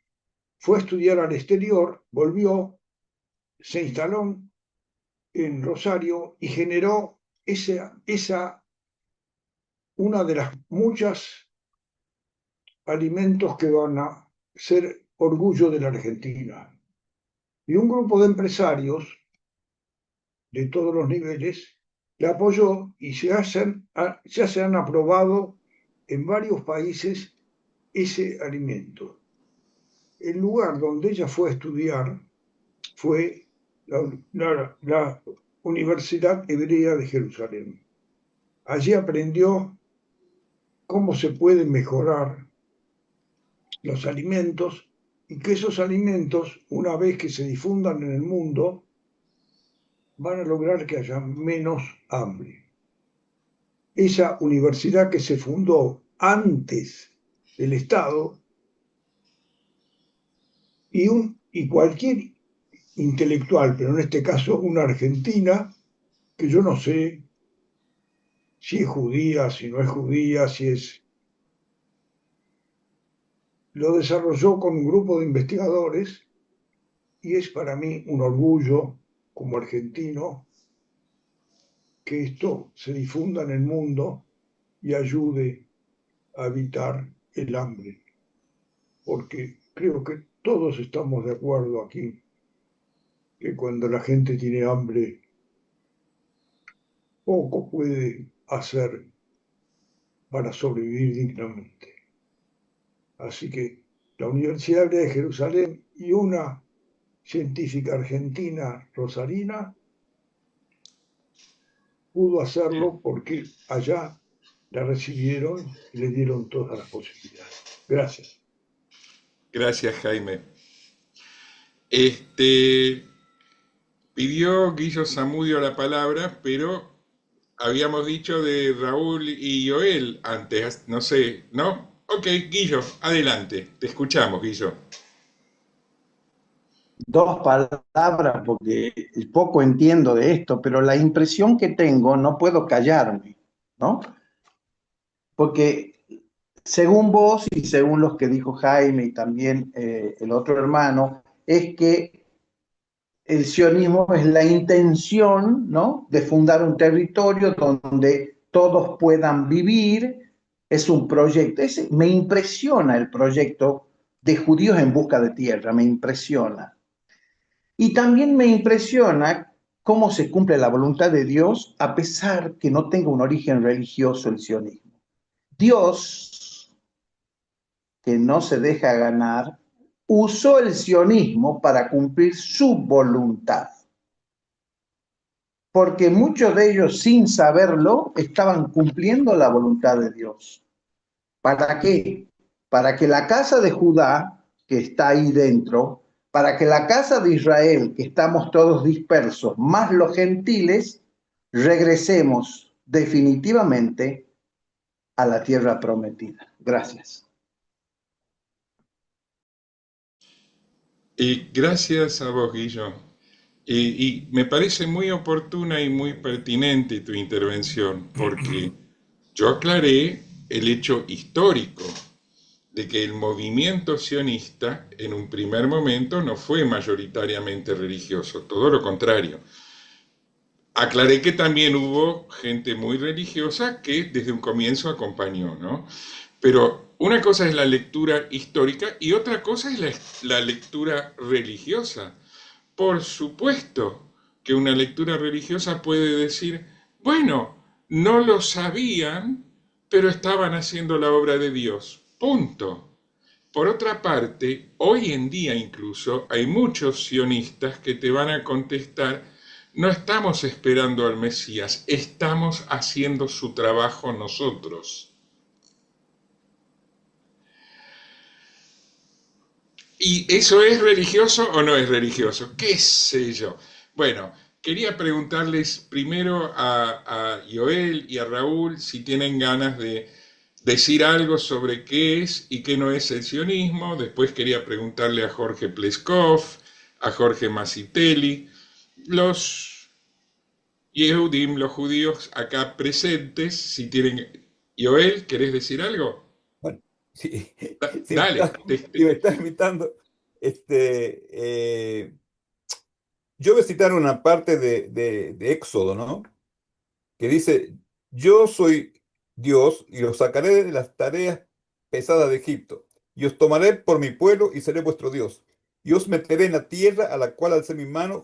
fue a estudiar al exterior, volvió, se instaló en Rosario y generó una de las muchas alimentos que van a ser orgullo de la Argentina. Y un grupo de empresarios de todos los niveles la apoyó y ya se han aprobado en varios países ese alimento. El lugar donde ella fue a estudiar fue la Universidad Hebrea de Jerusalén. Allí aprendió cómo se pueden mejorar los alimentos y que esos alimentos, una vez que se difundan en el mundo, van a lograr que haya menos hambre. Esa universidad que se fundó antes del Estado y cualquier intelectual, pero en este caso una argentina, que yo no sé si es judía, si no es judía, lo desarrolló con un grupo de investigadores y es para mí un orgullo como argentino que esto se difunda en el mundo y ayude a evitar el hambre, porque creo que todos estamos de acuerdo aquí que cuando la gente tiene hambre, poco puede hacer para sobrevivir dignamente. Así que la Universidad Hebrea de Jerusalén y una científica argentina, Rosarina, pudo hacerlo porque allá la recibieron y le dieron todas las posibilidades. Gracias. Gracias, Jaime. Pidió Guillo Zamudio la palabra, pero habíamos dicho de Raúl y Joel antes, no sé, ¿no? Ok, Guillo, adelante, te escuchamos, Guillo. Dos palabras porque poco entiendo de esto, pero la impresión que tengo, no puedo callarme, ¿no? Porque según vos y según los que dijo Jaime y también el otro hermano, es que el sionismo es la intención, ¿no?, de fundar un territorio donde todos puedan vivir. Es un proyecto. Me impresiona el proyecto de judíos en busca de tierra, me impresiona. Y también me impresiona cómo se cumple la voluntad de Dios a pesar que no tenga un origen religioso el sionismo. Dios, que no se deja ganar, usó el sionismo para cumplir su voluntad. Porque muchos de ellos, sin saberlo, estaban cumpliendo la voluntad de Dios. ¿Para qué? Para que la casa de Judá, que está ahí dentro, para que la casa de Israel, que estamos todos dispersos, más los gentiles, regresemos definitivamente a la tierra prometida. Gracias. Gracias a vos, Guillo. Y me parece muy oportuna y muy pertinente tu intervención, porque yo aclaré el hecho histórico de que el movimiento sionista en un primer momento no fue mayoritariamente religioso, todo lo contrario. Aclaré que también hubo gente muy religiosa que desde un comienzo acompañó, ¿no? Pero una cosa es la lectura histórica y otra cosa es la lectura religiosa. Por supuesto que una lectura religiosa puede decir, bueno, no lo sabían, pero estaban haciendo la obra de Dios. Punto. Por otra parte, hoy en día incluso hay muchos sionistas que te van a contestar, no estamos esperando al Mesías, estamos haciendo su trabajo nosotros. ¿Y eso es religioso o no es religioso? ¿Qué sé yo? Bueno, quería preguntarles primero a Joel y a Raúl si tienen ganas de decir algo sobre qué es y qué no es el sionismo. Después quería preguntarle a Jorge Pleskov, a Jorge Masitelli, los Yehudim, los judíos acá presentes, si tienen Joel, ¿querés decir algo? Bueno, si, Dale. si me estás invitando, este, yo voy a citar una parte de Éxodo, ¿no? Que dice, yo soy Dios y os sacaré de las tareas pesadas de Egipto, y os tomaré por mi pueblo y seré vuestro Dios, y os meteré en la tierra a la cual alcé mi mano,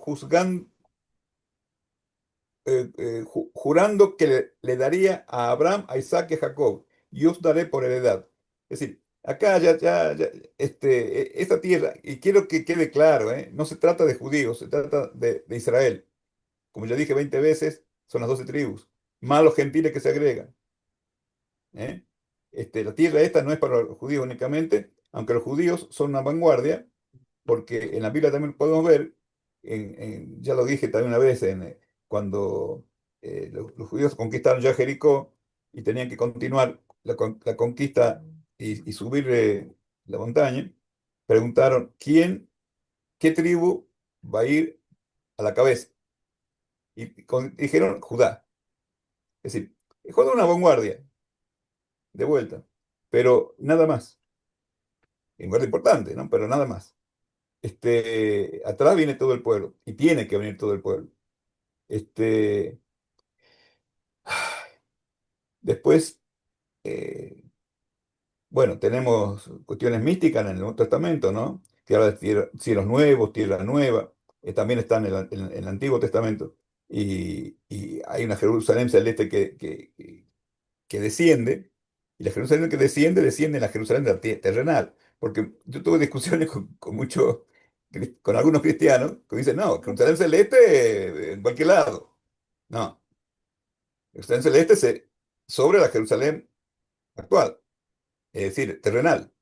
jurando que le daría a Abraham, a Isaac y a Jacob, y os daré por heredad. Es decir, acá esta tierra, y quiero que quede claro, no se trata de judíos, se trata de Israel. Como ya dije 20 veces, son las 12 tribus, más los gentiles que se agregan. ¿eh? La tierra esta no es para los judíos únicamente, aunque los judíos son una vanguardia, porque en la Biblia también podemos ver, ya lo dije también una vez, cuando los judíos conquistaron ya Jericó y tenían que continuar la conquista y subir la montaña, preguntaron, qué tribu va a ir a la cabeza? Y dijeron Judá. Es decir, Judá es una vanguardia, de vuelta, pero nada más. En lugar importante, ¿no? Pero nada más. Atrás viene todo el pueblo y tiene que venir todo el pueblo. Este, Después, eh, bueno, tenemos cuestiones místicas en el Nuevo Testamento, ¿no? Que habla de cielos nuevos, tierra nueva, también están en el Antiguo Testamento. Y hay una Jerusalén celeste que desciende, y la Jerusalén que desciende en la Jerusalén terrenal. Porque yo tuve discusiones con algunos cristianos que dicen, no, Jerusalén celeste en cualquier lado. No, Jerusalén celeste sobre la Jerusalén actual, es decir, terrenal.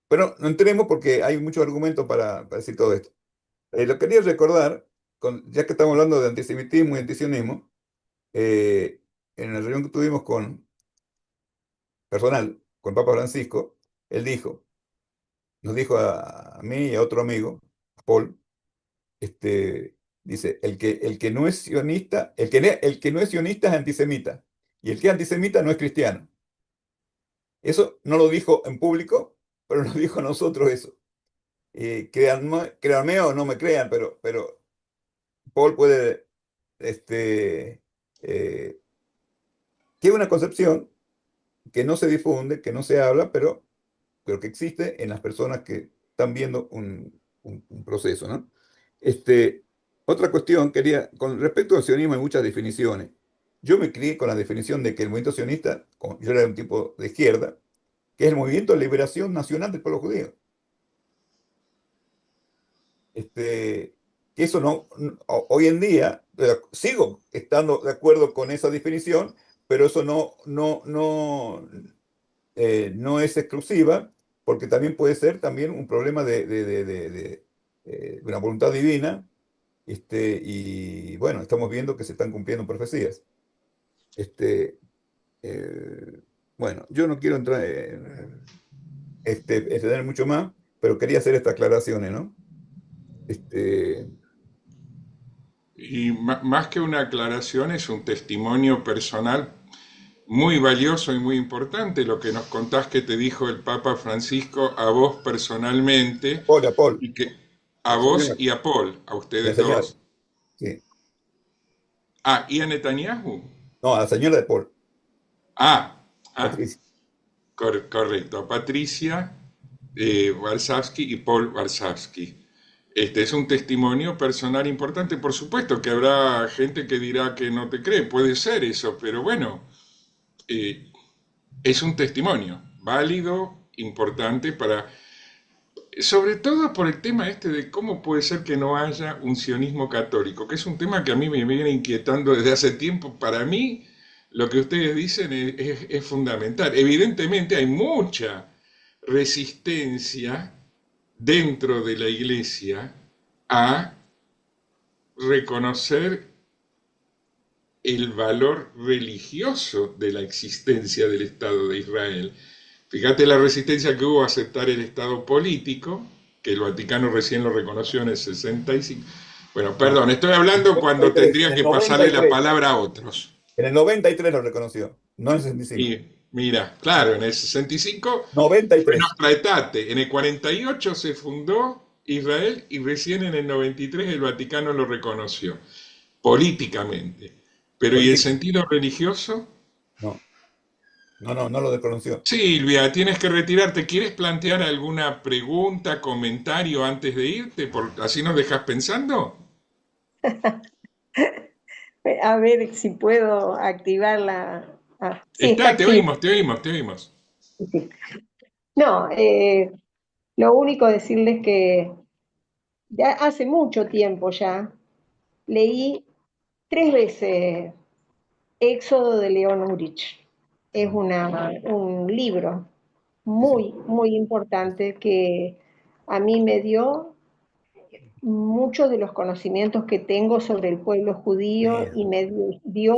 Pero no entremos porque hay muchos argumentos para decir todo esto. Lo quería recordar, ya que estamos hablando de antisemitismo y antisionismo, en la reunión que tuvimos con Papa Francisco, él nos dijo a mí y a otro amigo, a Paul, dice, el que no es sionista, el que no es sionista es antisemita, y el que es antisemita no es cristiano. Eso no lo dijo en público, pero nos dijo a nosotros eso. Créanme o no me crean, pero Paul puede, que es una concepción que no se difunde, que no se habla, pero que existe en las personas que están viendo un proceso, ¿no? Otra cuestión, con respecto al sionismo hay muchas definiciones. Yo me crié con la definición de que el movimiento sionista, yo era un tipo de izquierda, que es el movimiento de liberación nacional del pueblo judío. Que eso hoy en día, sigo estando de acuerdo con esa definición, pero eso no es exclusiva, porque también puede ser también un problema de una voluntad divina, y bueno, estamos viendo que se están cumpliendo profecías. Bueno, yo no quiero entrar extender mucho más, pero quería hacer estas aclaraciones, ¿no? Y más que una aclaración, es un testimonio personal muy valioso y muy importante lo que nos contás que te dijo el Papa Francisco a vos personalmente, Paul. y que a vos y a Paul, a ustedes La señora, dos. sí. Ah, ¿y a Netanyahu? No, a la señora de Paul, Patricia. Correcto, a Patricia Warszawski y Paul Warszawski. Este es un testimonio personal importante. Por supuesto que habrá gente que dirá que no te cree, puede ser eso, pero bueno, es un testimonio válido, importante sobre todo por el tema de cómo puede ser que no haya un sionismo católico, que es un tema que a mí me viene inquietando desde hace tiempo. Para mí, lo que ustedes dicen es fundamental. Evidentemente hay mucha resistencia dentro de la Iglesia a reconocer el valor religioso de la existencia del Estado de Israel. Fíjate la resistencia que hubo a aceptar el Estado político, que el Vaticano recién lo reconoció en el 65. Bueno, perdón, estoy hablando cuando tendría que pasarle la palabra a otros. En el 93 lo reconoció. no en 65. Y mira, claro, en el 65 fue 93. nuestra etate, en el 48 se fundó Israel y recién en el 93 el Vaticano lo reconoció, políticamente. Pero ¿y el Política. sentido religioso? No, no lo desconoció. Silvia, tienes que retirarte. ¿Quieres plantear alguna pregunta, comentario antes de irte? ¿Así nos dejas pensando? A ver si puedo activar la... sí, está Está, te activo. oímos, te oímos, te oímos. Sí. No, lo único decirles que ya hace mucho tiempo ya leí 3 veces Éxodo de León Urich. Es un libro Sí, sí. muy, muy importante que a mí me dio muchos de los conocimientos que tengo sobre el pueblo judío Sí, y me sí, dio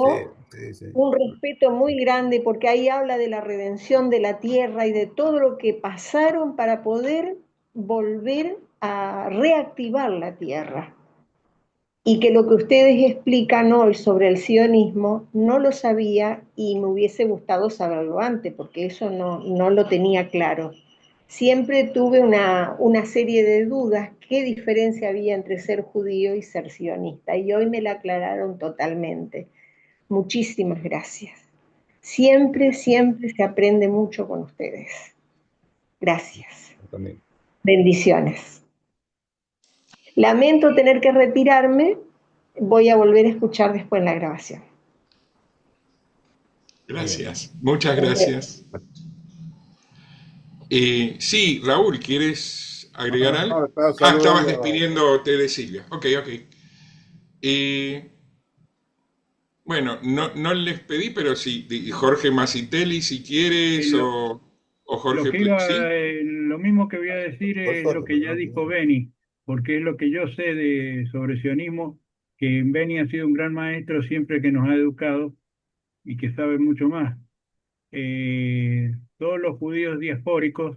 sí, sí. un respeto muy grande porque ahí habla de la redención de la tierra y de todo lo que pasaron para poder volver a reactivar la tierra. Y que lo que ustedes explican hoy sobre el sionismo no lo sabía y me hubiese gustado saberlo antes, porque eso no lo tenía claro. Siempre tuve una serie de dudas, qué diferencia había entre ser judío y ser sionista, y hoy me la aclararon totalmente. Muchísimas gracias. Siempre, siempre se aprende mucho con ustedes. Gracias. También. Bendiciones. Lamento tener que retirarme, voy a volver a escuchar después la grabación. Muy bien. Gracias, muchas gracias. Sí, Raúl, ¿quieres agregar algo? No, estaba Ah, estabas saludando. despidiéndote de Silvia. Ok, ok. Eh, bueno, no les pedí, pero sí, Jorge Masitelli, si quieres, Lo, o lo Jorge que iba, ¿sí? lo mismo que voy a decir Por es lo suerte, que pero ya no, dijo no. Beni, porque es lo que yo sé sobre sionismo, que Beni ha sido un gran maestro siempre que nos ha educado y que sabe mucho más. Todos los judíos diaspóricos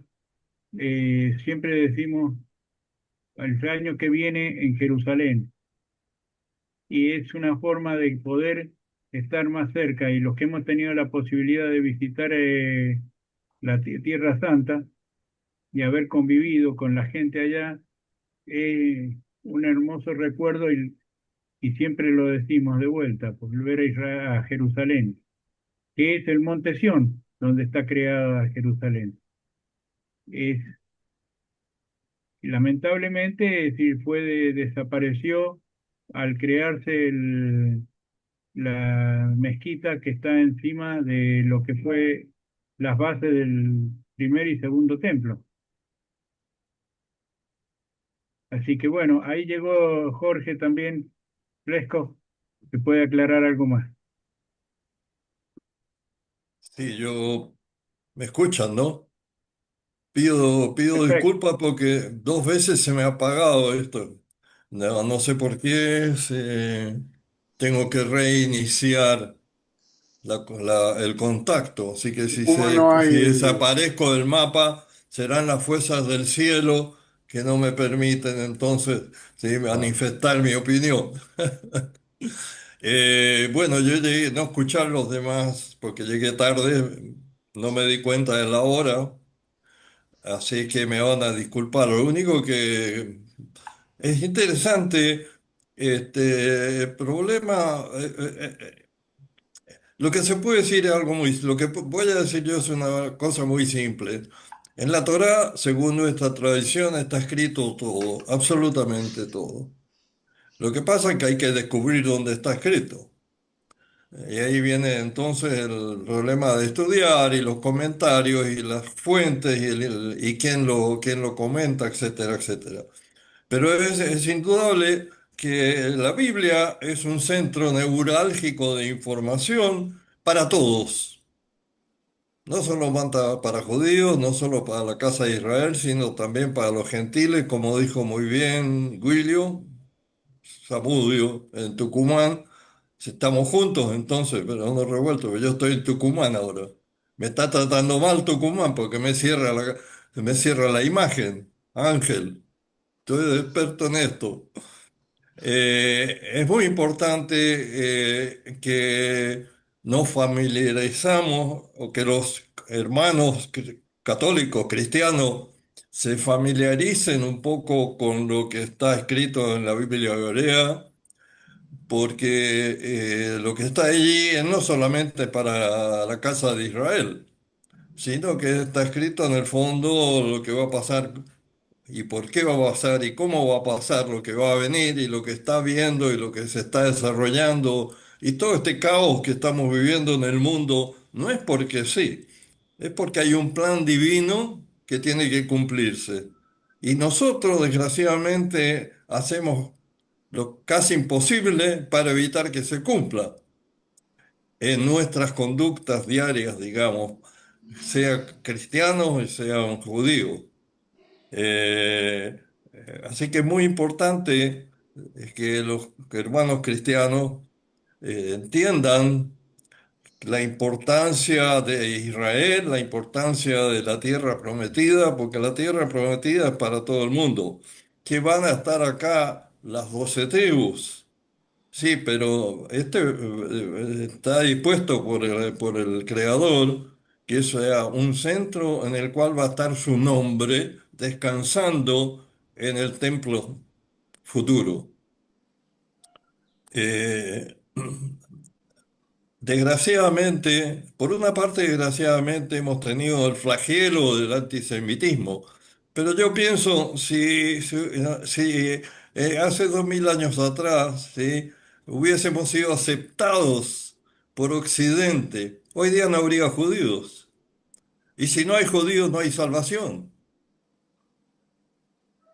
siempre decimos el año que viene en Jerusalén, y es una forma de poder estar más cerca, y los que hemos tenido la posibilidad de visitar la Tierra Santa y haber convivido con la gente allá, es un hermoso recuerdo, y siempre lo decimos de vuelta, volver a Israel, a Jerusalén, que es el Monte Sión, donde está creada Jerusalén. Es, lamentablemente, si desapareció al crearse la mezquita que está encima de lo que fue las bases del primer y segundo templo. Así que bueno, ahí llegó Jorge también, fresco, que puede aclarar algo más. Sí, me escuchan, ¿no? Pido Perfecto. disculpas porque 2 veces se me ha apagado esto. No sé por qué. Tengo que reiniciar el contacto. Así que Como no si hay, desaparezco del mapa, serán las fuerzas del cielo que no me permiten entonces, sí, Ah, manifestar mi opinión. Bueno, yo llegué, no escuchar los demás porque llegué tarde, no me di cuenta de la hora, así que me van a disculpar. Lo único que es interesante, el problema, lo que se puede decir es algo lo que voy a decir yo es una cosa muy simple. En la Torá, según nuestra tradición, está escrito todo, absolutamente todo. Lo que pasa es que hay que descubrir dónde está escrito. Y ahí viene entonces el problema de estudiar y los comentarios y las fuentes y quién lo comenta, etcétera, etcétera. Pero es indudable que la Biblia es un centro neurálgico de información para todos. No solo manda para judíos, no solo para la casa de Israel, sino también para los gentiles, como dijo muy bien William Zamudio, en Tucumán. Si estamos juntos, entonces, pero no revuelto, porque yo estoy en Tucumán ahora. Me está tratando mal Tucumán porque me cierra la imagen. Ángel, estoy experto en esto. Es muy importante que nos familiarizamos o que los hermanos católicos, cristianos, se familiaricen un poco con lo que está escrito en la Biblia hebrea, porque lo que está allí es no solamente para la casa de Israel, sino que está escrito en el fondo lo que va a pasar y por qué va a pasar y cómo va a pasar lo que va a venir y lo que está viendo y lo que se está desarrollando y todo este caos que estamos viviendo en el mundo no es porque sí, es porque hay un plan divino que tiene que cumplirse. Y nosotros, desgraciadamente, hacemos lo casi imposible para evitar que se cumpla en nuestras conductas diarias, digamos, sea cristianos y sean judíos. Así que es muy importante que los hermanos cristianos entiendan la importancia de Israel, la importancia de la tierra prometida, porque la tierra prometida es para todo el mundo. Que van a estar acá las 12 tribus. Sí, pero está dispuesto por el Creador que sea un centro en el cual va a estar su nombre descansando en el templo futuro. Eh, Desgraciadamente, por una parte, desgraciadamente hemos tenido el flagelo del antisemitismo, pero yo pienso, si hace 2000 años atrás, si hubiésemos sido aceptados por Occidente, hoy día no habría judíos. Y si no hay judíos, no hay salvación.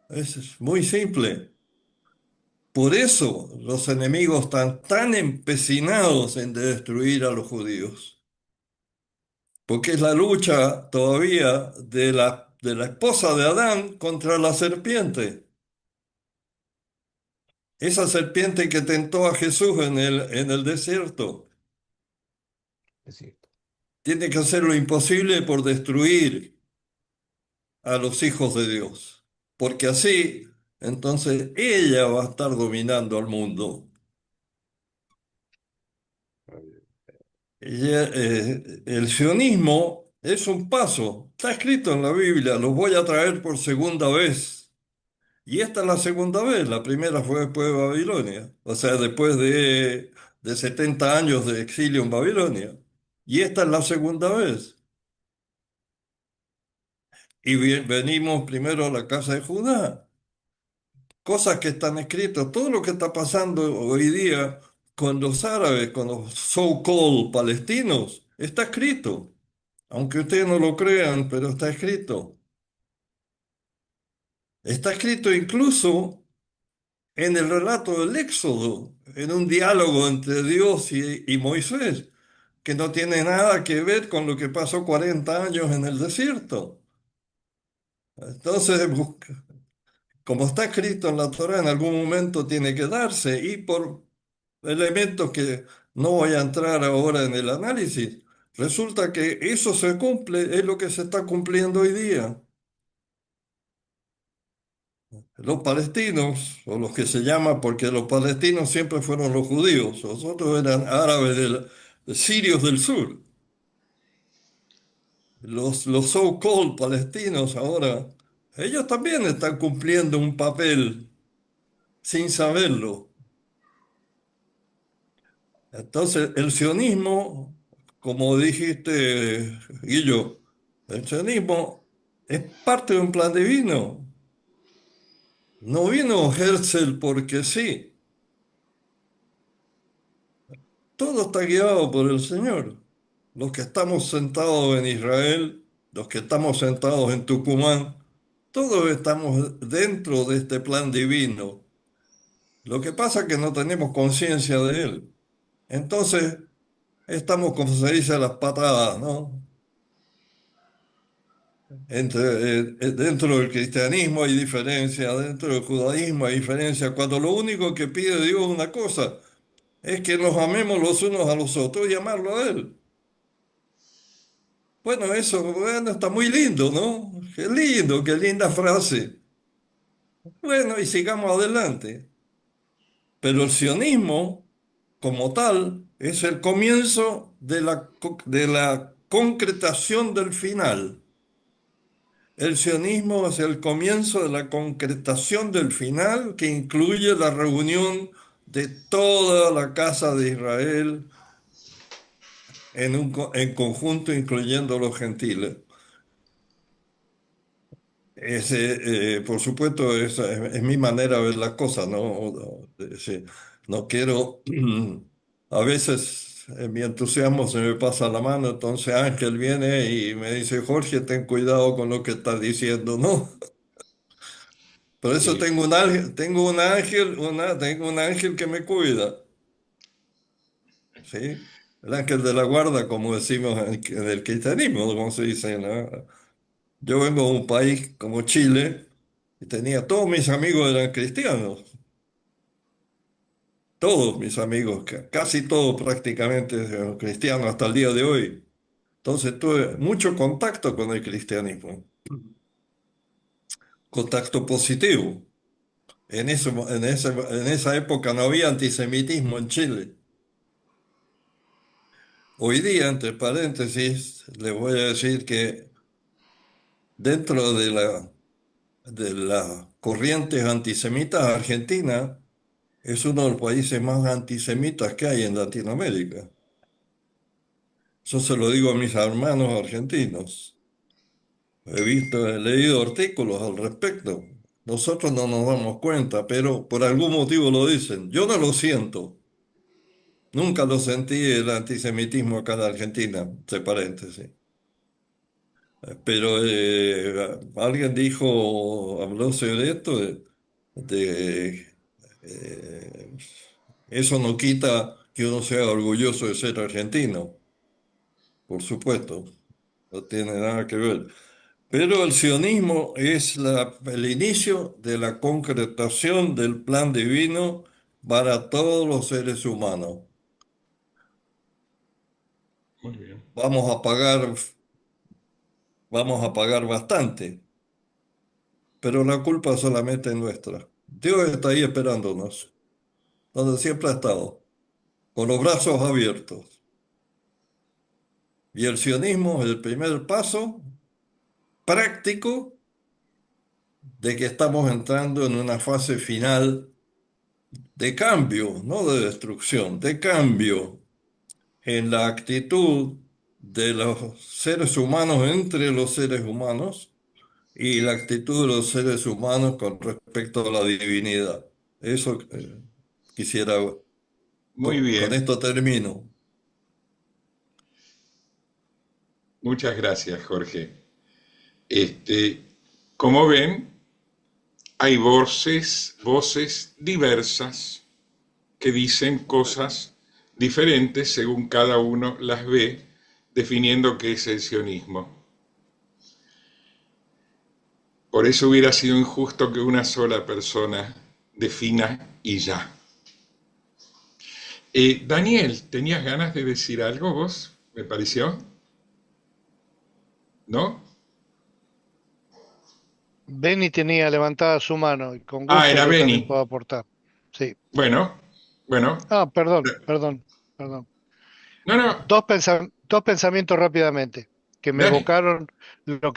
Es muy simple. Por eso los enemigos están tan empecinados en destruir a los judíos. Porque es la lucha todavía de la esposa de Adán contra la serpiente. Esa serpiente que tentó a Jesús en el desierto. Es cierto. Tiene que hacer lo imposible por destruir a los hijos de Dios. Porque así, entonces, ella va a estar dominando al mundo. El sionismo es un paso. Está escrito en la Biblia, los voy a traer por segunda vez. Y esta es la segunda vez, la primera fue después de Babilonia, o sea, después de 70 años de exilio en Babilonia. Y esta es la segunda vez. Y venimos primero a la casa de Judá. Cosas que están escritas, todo lo que está pasando hoy día con los árabes, con los so-called palestinos, está escrito. Aunque ustedes no lo crean, pero está escrito. Está escrito incluso en el relato del Éxodo, en un diálogo entre Dios y Moisés, que no tiene nada que ver con lo que pasó 40 años en el desierto. Entonces, como está escrito en la Torá, en algún momento tiene que darse, y por elementos que no voy a entrar ahora en el análisis, resulta que eso se cumple, es lo que se está cumpliendo hoy día. Los palestinos, o los que se llaman, porque los palestinos siempre fueron los judíos, los otros eran árabes sirios del sur. Los so-called palestinos ahora, ellos también están cumpliendo un papel sin saberlo. Entonces, el sionismo, como dijiste, Guillo, el sionismo es parte de un plan divino. No vino Herzl porque sí. Todo está guiado por el Señor. Los que estamos sentados en Israel, los que estamos sentados en Tucumán, todos estamos dentro de este plan divino. Lo que pasa es que no tenemos conciencia de él. Entonces, estamos, como se dice, a las patadas, ¿no? Dentro del cristianismo hay diferencia, dentro del judaísmo hay diferencia, cuando lo único que pide Dios es una cosa, es que nos amemos los unos a los otros y amarlo a Él. Bueno, eso, bueno, está muy lindo, ¿no? Qué lindo, qué linda frase. Bueno, y sigamos adelante. Pero el sionismo, como tal, es el comienzo de la concretación del final. El sionismo es el comienzo de la concretación del final, que incluye la reunión de toda la casa de Israel en conjunto, incluyendo los gentiles. Por supuesto, es mi manera de ver las cosas, ¿no? Sí, no quiero, a veces en mi entusiasmo se me pasa la mano, entonces Ángel viene y me dice, Jorge, ten cuidado con lo que estás diciendo, ¿no? Por eso Eh, tengo un ángel, tengo un ángel que me cuida, ¿sí? El ángel de la guarda, como decimos en el cristianismo, como se dice, ¿no? Yo vengo de un país como Chile y tenía todos mis amigos eran cristianos, todos mis amigos, casi todos prácticamente eran cristianos hasta el día de hoy. Entonces tuve mucho contacto con el cristianismo, contacto positivo. En esa época no había antisemitismo en Chile. Hoy día, entre paréntesis, les voy a decir que dentro de las corrientes antisemitas, Argentina es uno de los países más antisemitas que hay en Latinoamérica. Eso se lo digo a mis hermanos argentinos. He leído artículos al respecto. Nosotros no nos damos cuenta, pero por algún motivo lo dicen. Yo no lo siento. Nunca lo sentí el antisemitismo acá en Argentina, entre paréntesis. Pero alguien habló sobre esto, de, eh, eso no quita que uno sea orgulloso de ser argentino, por supuesto, no tiene nada que ver. Pero el sionismo es el inicio de la concretación del plan divino para todos los seres humanos. Muy bien. Vamos a pagar bastante, pero la culpa solamente es nuestra. Dios está ahí esperándonos, donde siempre ha estado, con los brazos abiertos. Y el sionismo es el primer paso práctico de que estamos entrando en una fase final de cambio, no de destrucción, de cambio en la actitud de los seres humanos entre los seres humanos y la actitud de los seres humanos con respecto a la divinidad. Eso quisiera, Muy con bien. esto termino. Muchas gracias, Jorge. Este, como ven, hay voces diversas que dicen cosas diferentes según cada uno las ve, definiendo qué es el sionismo. Por eso hubiera sido injusto que una sola persona defina y ya. Daniel, ¿tenías ganas de decir algo vos? ¿Me pareció? ¿No? Benny tenía levantada su mano y con Ah, gusto era yo también Beni. puedo aportar. Sí. Bueno, bueno. Ah, perdón. No, no, Dos pensamientos rápidamente que me dale. evocaron lo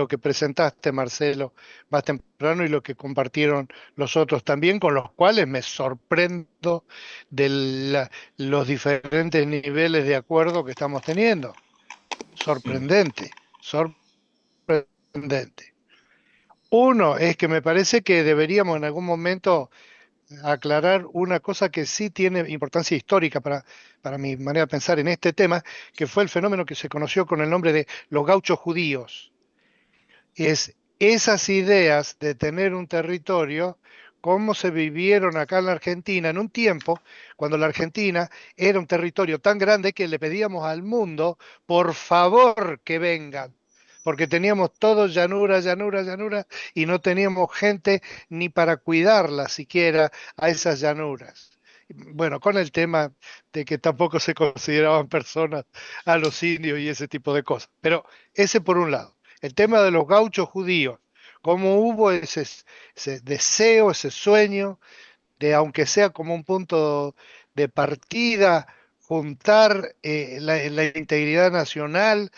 que presentaste, Marcelo, más temprano y lo que compartieron los otros también, con los cuales me sorprendo de los diferentes niveles de acuerdo que estamos teniendo. Sorprendente, sorprendente. Uno es que me parece que deberíamos en algún momento aclarar una cosa que sí tiene importancia histórica para mi manera de pensar en este tema, que fue el fenómeno que se conoció con el nombre de los gauchos judíos. Es esas ideas de tener un territorio, cómo se vivieron acá en la Argentina en un tiempo cuando la Argentina era un territorio tan grande que le pedíamos al mundo, por favor, que vengan. Porque teníamos todo llanura, llanura, llanura, y no teníamos gente ni para cuidarla siquiera a esas llanuras. Bueno, con el tema de que tampoco se consideraban personas a los indios y ese tipo de cosas. Pero ese por un lado. El tema de los gauchos judíos, cómo hubo ese deseo, ese sueño de, aunque sea como un punto de partida, juntar la integridad nacional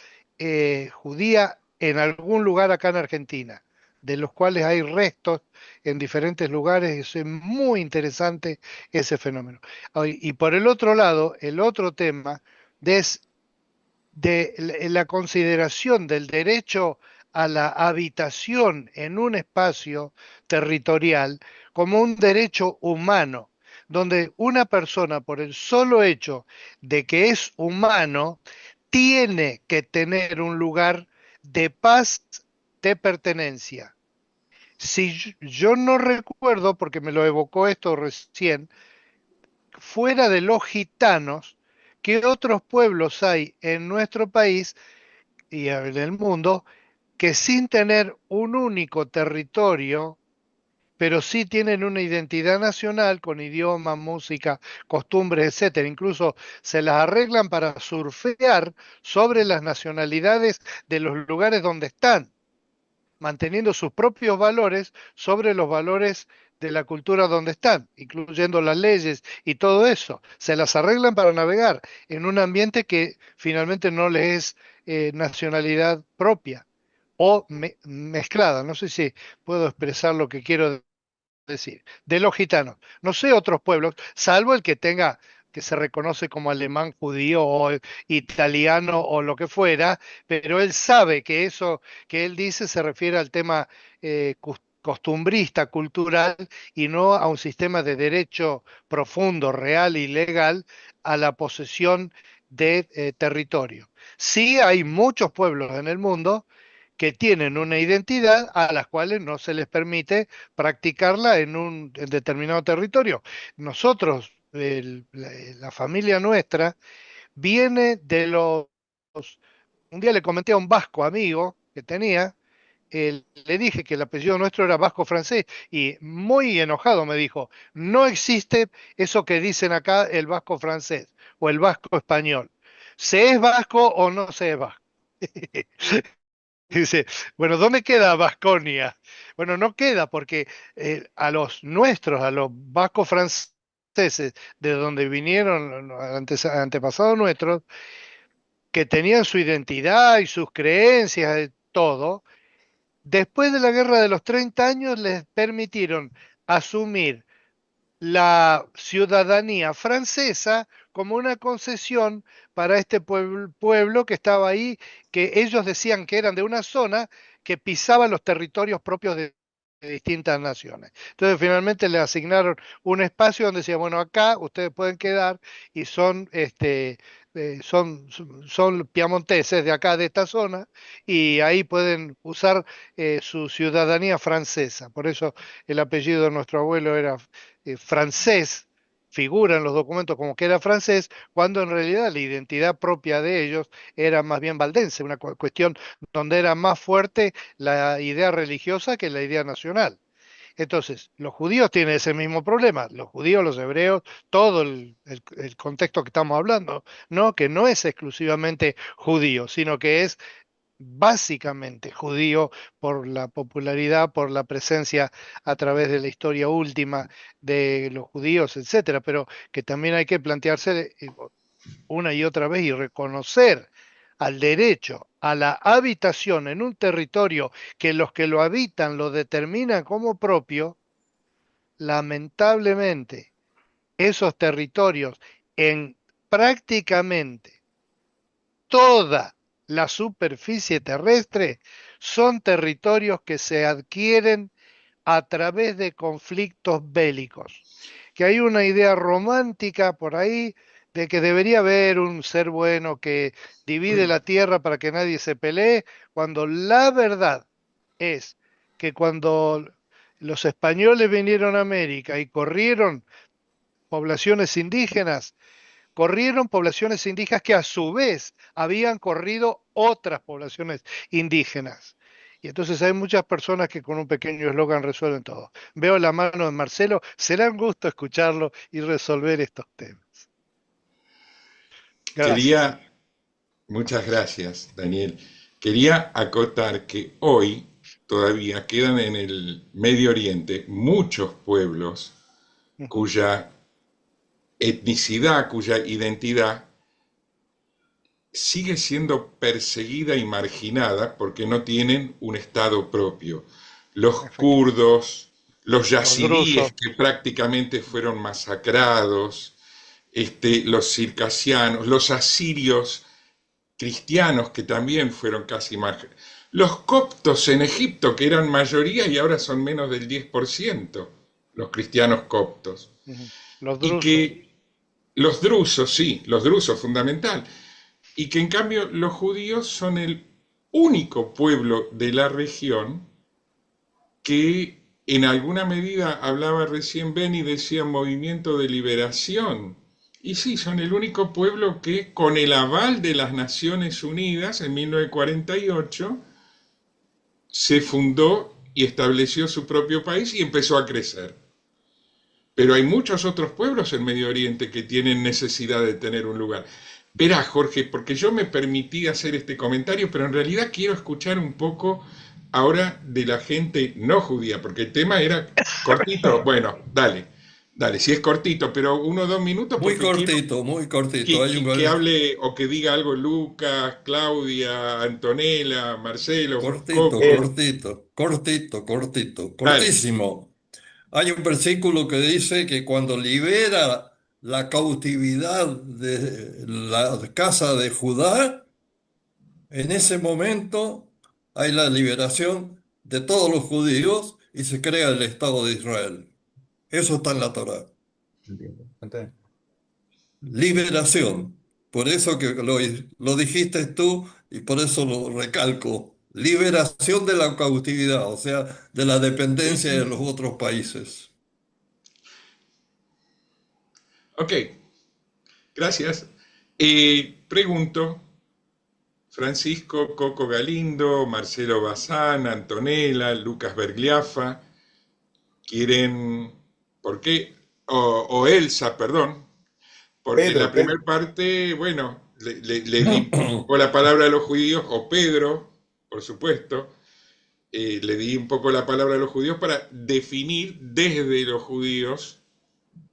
judía en algún lugar acá en Argentina, de los cuales hay restos en diferentes lugares. Es muy interesante ese fenómeno. Y por el otro lado, el otro tema es de la consideración del derecho a la habitación en un espacio territorial como un derecho humano, donde una persona, por el solo hecho de que es humano, tiene que tener un lugar de paz, de pertenencia. Si yo no recuerdo, porque me lo evocó esto recién, fuera de los gitanos, ¿qué otros pueblos hay en nuestro país y en el mundo que sin tener un único territorio, pero sí tienen una identidad nacional con idioma, música, costumbres, etcétera? Incluso se las arreglan para surfear sobre las nacionalidades de los lugares donde están, manteniendo sus propios valores sobre los valores de la cultura donde están, incluyendo las leyes y todo eso. Se las arreglan para navegar en un ambiente que finalmente no les es nacionalidad propia o mezclada. No sé si puedo expresar lo que quiero decir. De los gitanos. No sé otros pueblos, salvo el que tenga, que se reconoce como alemán judío o italiano o lo que fuera, pero él sabe que eso que él dice se refiere al tema costumbrista, cultural, y no a un sistema de derecho profundo, real y legal a la posesión de territorio. Sí hay muchos pueblos en el mundo que tienen una identidad a las cuales no se les permite practicarla en determinado territorio. Nosotros, la familia nuestra, viene de los... Un día le comenté a un vasco amigo que tenía, le dije que el apellido nuestro era vasco francés y muy enojado me dijo, no existe eso que dicen acá el vasco francés o el vasco español. ¿Se es vasco o no se es vasco? Dice, bueno, ¿dónde queda Vasconia? Bueno, no queda porque a los nuestros, a los vascos franceses, de donde vinieron antepasados nuestros, que tenían su identidad y sus creencias, todo, después de la guerra de los 30 años les permitieron asumir la ciudadanía francesa como una concesión para este pueblo que estaba ahí, que ellos decían que eran de una zona que pisaba los territorios propios de distintas naciones. Entonces finalmente le asignaron un espacio donde decía, bueno, acá ustedes pueden quedar y son piamonteses de acá, de esta zona, y ahí pueden usar su ciudadanía francesa. Por eso el apellido de nuestro abuelo era francés, figura en los documentos como que era francés, cuando en realidad la identidad propia de ellos era más bien valdense, una cuestión donde era más fuerte la idea religiosa que la idea nacional. Entonces, los judíos tienen ese mismo problema, los judíos, los hebreos, todo el contexto que estamos hablando, ¿no? Que no es exclusivamente judío, sino que es básicamente judío por la popularidad, por la presencia a través de la historia última de los judíos, etcétera, pero que también hay que plantearse una y otra vez y reconocer al derecho a la habitación en un territorio que los que lo habitan lo determinan como propio. Lamentablemente, esos territorios en prácticamente toda la superficie terrestre son territorios que se adquieren a través de conflictos bélicos. Que hay una idea romántica por ahí de que debería haber un ser bueno que divide la tierra para que nadie se pelee, cuando la verdad es que cuando los españoles vinieron a América y corrieron poblaciones indígenas que a su vez habían corrido otras poblaciones indígenas. Y entonces hay muchas personas que con un pequeño eslogan resuelven todo. Veo la mano de Marcelo, será un gusto escucharlo y resolver estos temas. Gracias. Muchas gracias, Daniel. Quería acotar que hoy todavía quedan en el Medio Oriente muchos pueblos cuya etnicidad, cuya identidad sigue siendo perseguida y marginada porque no tienen un Estado propio. Los kurdos, los yazidíes que prácticamente fueron masacrados, los circasianos, los asirios cristianos que también fueron casi marginados, los coptos en Egipto que eran mayoría y ahora son menos del 10%, los cristianos coptos. Los drusos. Y que los drusos, sí, los drusos fundamental. Y que en cambio los judíos son el único pueblo de la región que en alguna medida, hablaba recién Beni, decía movimiento de liberación. Y sí, son el único pueblo que con el aval de las Naciones Unidas en 1948 se fundó y estableció su propio país y empezó a crecer. Pero hay muchos otros pueblos en Medio Oriente que tienen necesidad de tener un lugar. Verá, Jorge, porque yo me permití hacer este comentario, pero en realidad quiero escuchar un poco ahora de la gente no judía, porque el tema era cortito. Bueno, dale, si es cortito, pero 1 o 2 minutos. Muy cortito, muy cortito. Que hable o que diga algo Lucas, Claudia, Antonella, Marcelo. Cortísimo. Hay un versículo que dice que cuando libera la cautividad de la casa de Judá, en ese momento hay la liberación de todos los judíos y se crea el Estado de Israel. Eso está en la Torá. Liberación. Por eso que lo dijiste tú y por eso lo recalco. Liberación de la cautividad, o sea, de la dependencia de los otros países. Ok, gracias. Pregunto, Francisco Coco Galindo, Marcelo Bazán, Antonella, Lucas Bergliafa, ¿quieren, por qué? O Elsa, perdón, porque Pedro, la primera parte, bueno, le di un poco la palabra a los judíos, o Pedro, por supuesto, le di un poco la palabra a los judíos para definir desde los judíos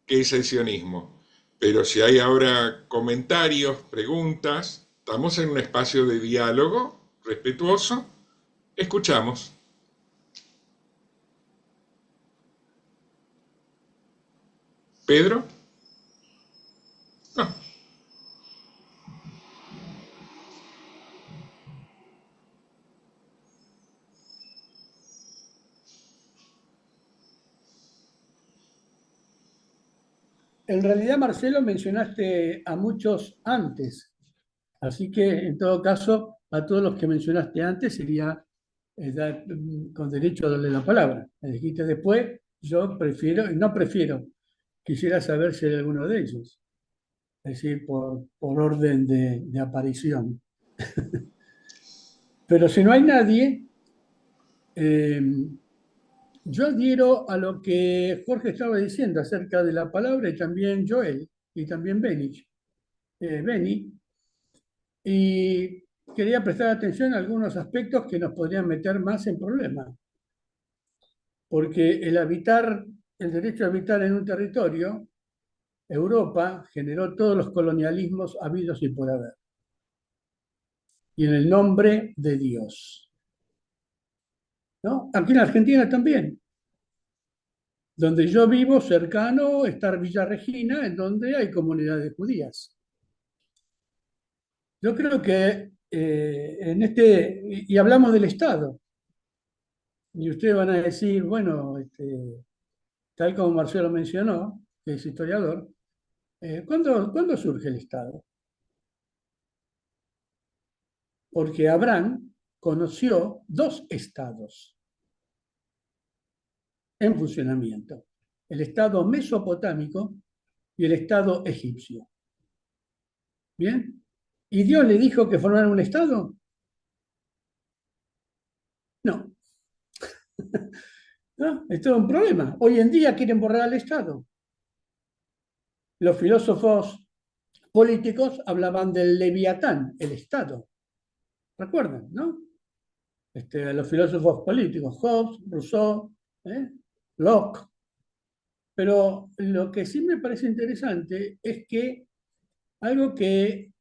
qué es el sionismo. Pero si hay ahora comentarios, preguntas, estamos en un espacio de diálogo respetuoso, escuchamos. ¿Pedro? No. En realidad, Marcelo, mencionaste a muchos antes, así que en todo caso, a todos los que mencionaste antes sería dar con derecho a darle la palabra. Me dijiste después, yo prefiero, y no prefiero, quisiera saber si hay alguno de ellos, es decir, por orden de aparición. Pero si no hay nadie, yo adhiero a lo que Jorge estaba diciendo acerca de la palabra y también Joel y también Beni. Y quería prestar atención a algunos aspectos que nos podrían meter más en problemas. Porque el derecho a habitar en un territorio, Europa generó todos los colonialismos habidos y por haber. Y en el nombre de Dios. ¿No? Aquí en Argentina también. Donde yo vivo, cercano, está Villa Regina, en donde hay comunidades judías. Yo creo que y hablamos del Estado, y ustedes van a decir, bueno, tal como Marcelo mencionó, que es historiador, ¿cuándo surge el Estado? Porque Abraham conoció 2 estados en funcionamiento, el estado mesopotámico y el estado egipcio. ¿Bien? ¿Y Dios le dijo que formaran un estado? No. ¿No? Esto es un problema. Hoy en día quieren borrar al Estado. Los filósofos políticos hablaban del Leviatán, el Estado. ¿Recuerdan, no? Los filósofos políticos, Hobbes, Rousseau, Locke. Pero lo que sí me parece interesante es que algo que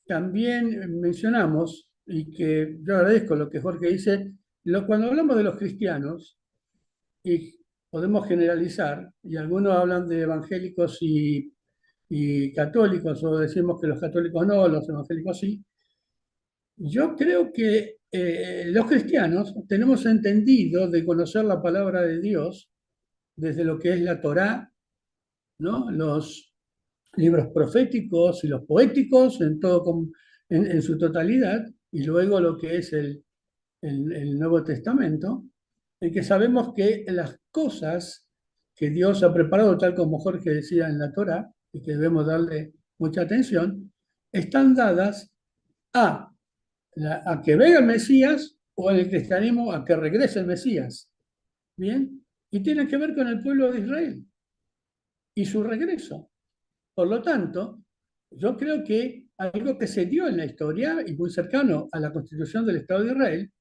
también mencionamos, y que yo agradezco lo que Jorge dice, cuando hablamos de los cristianos, y podemos generalizar, y algunos hablan de evangélicos y católicos, o decimos que los católicos no, los evangélicos sí. Yo creo que los cristianos tenemos entendido de conocer la palabra de Dios desde lo que es la Torá, ¿no? Los libros proféticos y los poéticos en su totalidad, y luego lo que es el Nuevo Testamento, en que sabemos que las cosas que Dios ha preparado, tal como Jorge decía en la Torá, y que debemos darle mucha atención, están dadas a, a que venga el Mesías, o en el cristianismo a que regrese el Mesías. ¿Bien? Y tienen que ver con el pueblo de Israel y su regreso. Por lo tanto, yo creo que algo que se dio en la historia, y muy cercano a la constitución del Estado de Israel,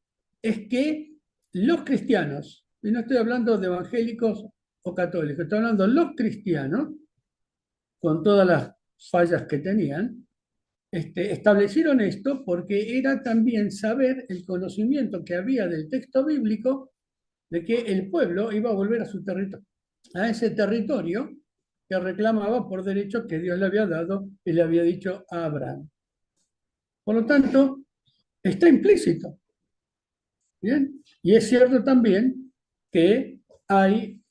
es que los cristianos, y no estoy hablando de evangélicos o católicos, estoy hablando de los cristianos, con todas las fallas que tenían, establecieron esto porque era también saber el conocimiento que había del texto bíblico de que el pueblo iba a volver a su territorio, a ese territorio que reclamaba por derecho que Dios le había dado y le había dicho a Abraham. Por lo tanto, está implícito. ¿Bien? Y es cierto también que hay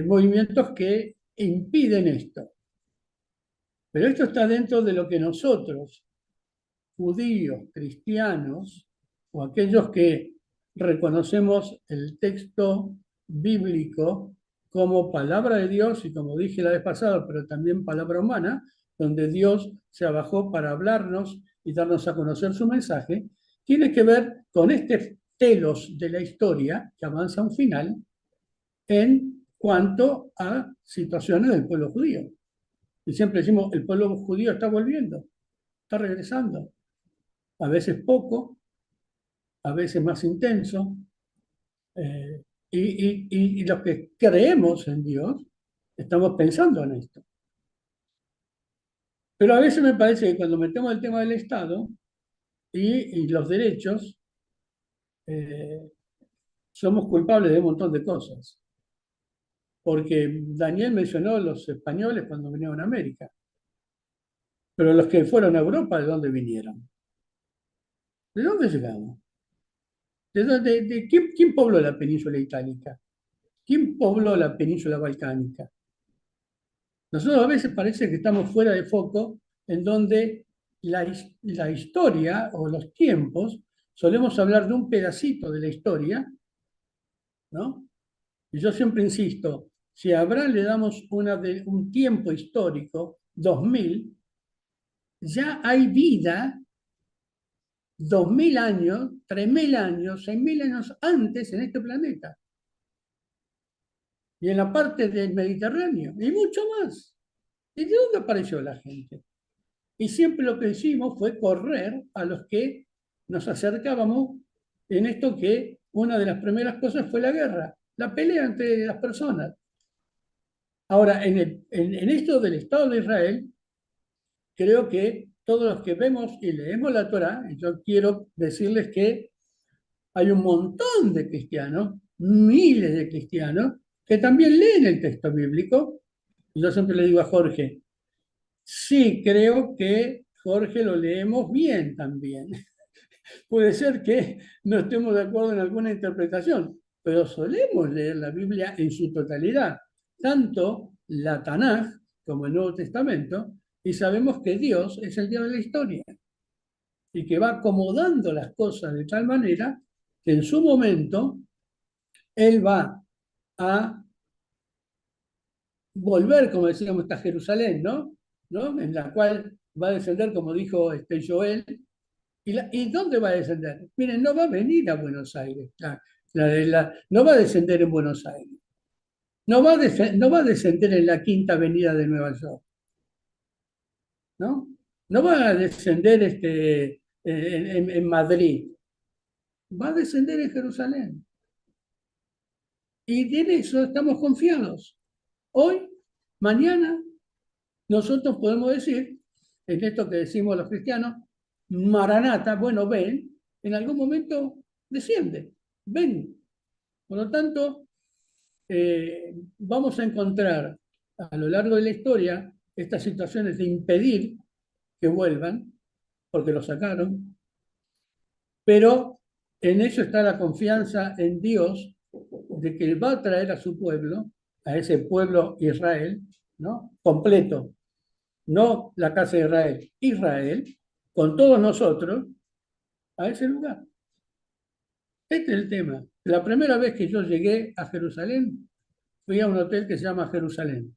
movimientos que impiden esto. Pero esto está dentro de lo que nosotros, judíos, cristianos, o aquellos que reconocemos el texto bíblico como palabra de Dios, y como dije la vez pasada, pero también palabra humana, donde Dios se abajó para hablarnos y darnos a conocer su mensaje, tiene que ver con este telos de la historia que avanza a un final en cuanto a situaciones del pueblo judío. Y siempre decimos, el pueblo judío está volviendo, está regresando. A veces poco, a veces más intenso. Y los que creemos en Dios, estamos pensando en esto. Pero a veces me parece que cuando metemos el tema del Estado y los derechos, somos culpables de un montón de cosas. Porque Daniel mencionó los españoles cuando vinieron a América. Pero los que fueron a Europa, ¿de dónde vinieron? ¿De dónde llegamos? ¿Quién pobló la península itálica? ¿Quién pobló la península balcánica? Nosotros a veces parece que estamos fuera de foco en donde la historia o los tiempos, solemos hablar de un pedacito de la historia, ¿no? Y yo siempre insisto, si a Abraham le damos un tiempo histórico, 2000, ya hay vida 2000 años, 3000 años, 6000 años antes en este planeta. Y en la parte del Mediterráneo, y mucho más. ¿Y de dónde apareció la gente? Y siempre lo que hicimos fue correr a los que nos acercábamos en esto, que una de las primeras cosas fue la guerra, la pelea entre las personas. Ahora, en esto del Estado de Israel, creo que todos los que vemos y leemos la Torá, y yo quiero decirles que hay un montón de cristianos, miles de cristianos, que también leen el texto bíblico. Y yo siempre le digo a Jorge, sí, creo que Jorge lo leemos bien también. Puede ser que no estemos de acuerdo en alguna interpretación, pero solemos leer la Biblia en su totalidad, tanto la Tanaj como el Nuevo Testamento, y sabemos que Dios es el Dios de la historia y que va acomodando las cosas de tal manera que en su momento Él va a volver, como decíamos, hasta Jerusalén, ¿no? En la cual va a descender, como dijo Joel. ¿Y dónde va a descender? Miren, no va a venir a Buenos Aires, no va a descender en Buenos Aires, no va a descender en la Quinta Avenida de Nueva York, ¿no? No va a descender en Madrid, va a descender en Jerusalén. Y en eso estamos confiados. Hoy Mañana nosotros podemos decir, en esto que decimos los cristianos, Maranata, bueno, ven, en algún momento desciende, ven. Por lo tanto, vamos a encontrar a lo largo de la historia estas situaciones de impedir que vuelvan, porque lo sacaron, pero en eso está la confianza en Dios de que va a traer a su pueblo, a ese pueblo Israel, ¿no? Completo, no la casa de Israel, Israel, con todos nosotros, a ese lugar. Este es el tema. La primera vez que yo llegué a Jerusalén, fui a un hotel que se llama Jerusalén.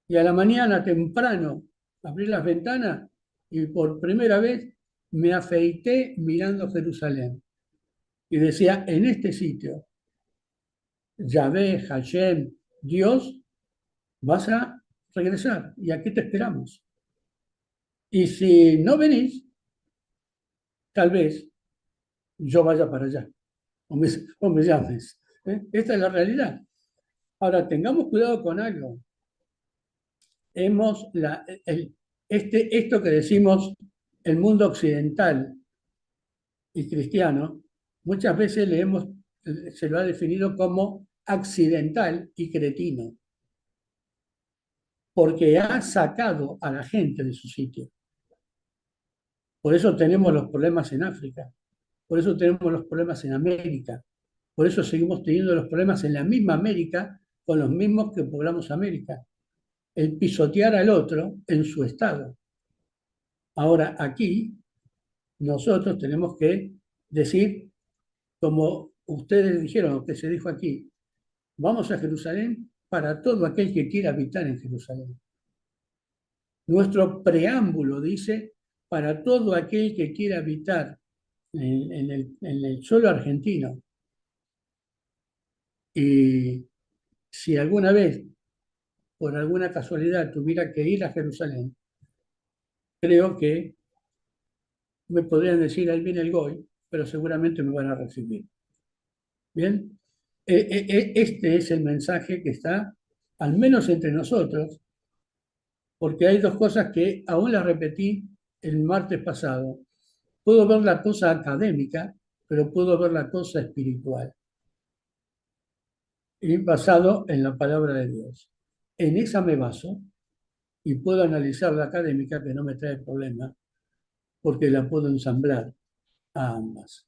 Y a la mañana temprano abrí las ventanas y por primera vez me afeité mirando Jerusalén. Y decía, en este sitio, Yahvé, Hashem, Dios, vas a regresar y aquí te esperamos. Y si no venís, tal vez yo vaya para allá o me llames. Esta es la realidad. Ahora, tengamos cuidado con algo. Esto que decimos el mundo occidental y cristiano, muchas veces se lo ha definido como accidental y cretino, porque ha sacado a la gente de su sitio. Por eso tenemos los problemas en África, por eso tenemos los problemas en América, por eso seguimos teniendo los problemas en la misma América con los mismos que poblamos América. El pisotear al otro en su estado. Ahora, aquí, nosotros tenemos que decir, como ustedes dijeron, lo que se dijo aquí, vamos a Jerusalén para todo aquel que quiera habitar en Jerusalén. Nuestro preámbulo dice, para todo aquel que quiera habitar en el suelo argentino. Y si alguna vez, por alguna casualidad, tuviera que ir a Jerusalén, creo que me podrían decir, ahí viene el Goy, pero seguramente me van a recibir. ¿Bien? Este es el mensaje que está, al menos entre nosotros, porque hay dos cosas que aún las repetí el martes pasado. Puedo ver la cosa académica, pero puedo ver la cosa espiritual. Y basado en la palabra de Dios. En esa me baso y puedo analizar la académica, que no me trae problema, porque la puedo ensamblar a ambas.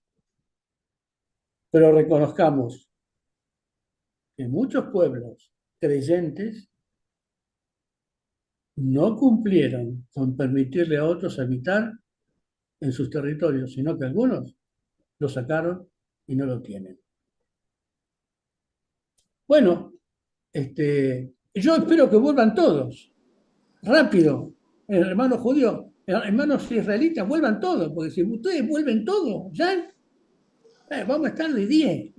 Pero reconozcamos que muchos pueblos creyentes no cumplieron con permitirle a otros habitar en sus territorios, sino que algunos lo sacaron y no lo tienen. Bueno, yo espero que vuelvan todos, rápido, hermanos judíos, hermanos israelitas, vuelvan todos, porque si ustedes vuelven todos, ya vamos a estar de 10.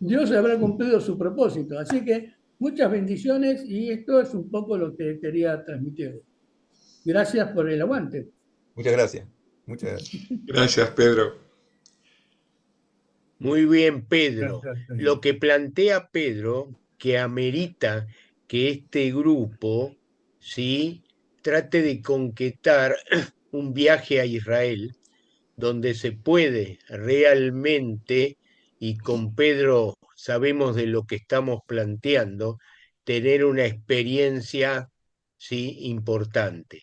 Dios habrá cumplido su propósito. Así que muchas bendiciones y esto es un poco lo que quería transmitir. Gracias por el aguante. Muchas gracias. Muchas gracias. Gracias, Pedro. Muy bien, Pedro. Gracias, Lo que plantea Pedro, que amerita que este grupo, ¿sí?, trate de concretar un viaje a Israel, donde se puede realmente, y con Pedro sabemos de lo que estamos planteando, tener una experiencia, ¿sí?, importante.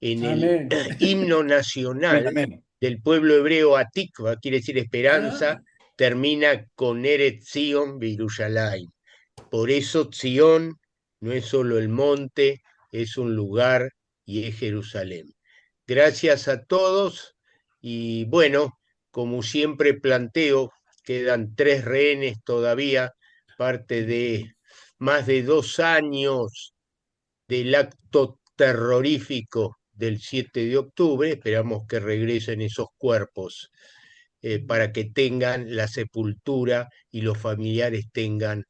En el Amén. himno Amén, nacional amén. del pueblo hebreo, Atikva, quiere decir esperanza, Ah, termina con Eretz Zion Yerushalayim. Por eso Zion no es solo el monte, es un lugar y es Jerusalén. Gracias a todos y bueno, como siempre planteo, quedan 3 rehenes todavía, parte de más de 2 años del acto terrorífico del 7 de octubre. Esperamos que regresen esos cuerpos para que tengan la sepultura y los familiares tengan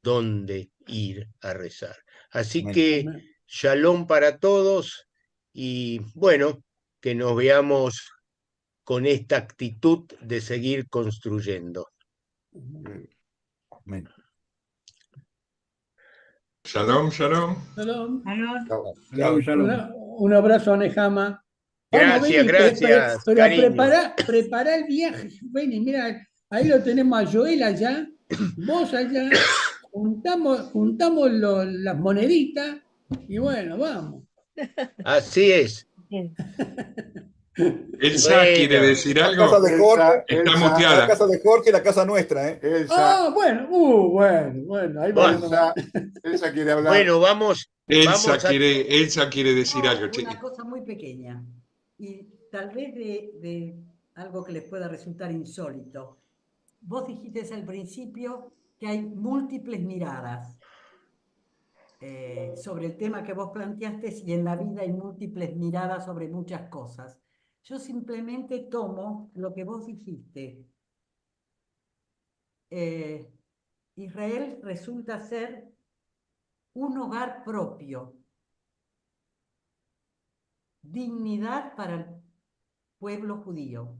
dónde ir a rezar. Así Amén. que amén. shalom para todos y bueno, que nos veamos con esta actitud de seguir construyendo. Amén. Shalom, shalom. Shalom. Chao. Shalom, shalom. Un abrazo a Nehama. Vamos, Gracias, Beni, gracias, pero cariño. prepara el viaje, Beni, mira, ahí lo tenemos a Joel allá, vos allá, juntamos las moneditas y bueno, vamos. Así es. Elsa quiere Bueno. decir La algo. casa de Jorge, Está la muteada. casa de Jorge y la casa nuestra, ¿eh? Ah, bueno, bueno, ahí vamos. Elsa quiere hablar. Bueno, vamos Elsa a... quiere decir No, algo, una chiqui. cosa muy pequeña y tal vez de algo que les pueda resultar insólito. Vos dijiste al principio que hay múltiples miradas sobre el tema que vos planteaste y en la vida hay múltiples miradas sobre muchas cosas. Yo simplemente tomo lo que vos dijiste. Israel resulta ser un hogar propio. Dignidad para el pueblo judío.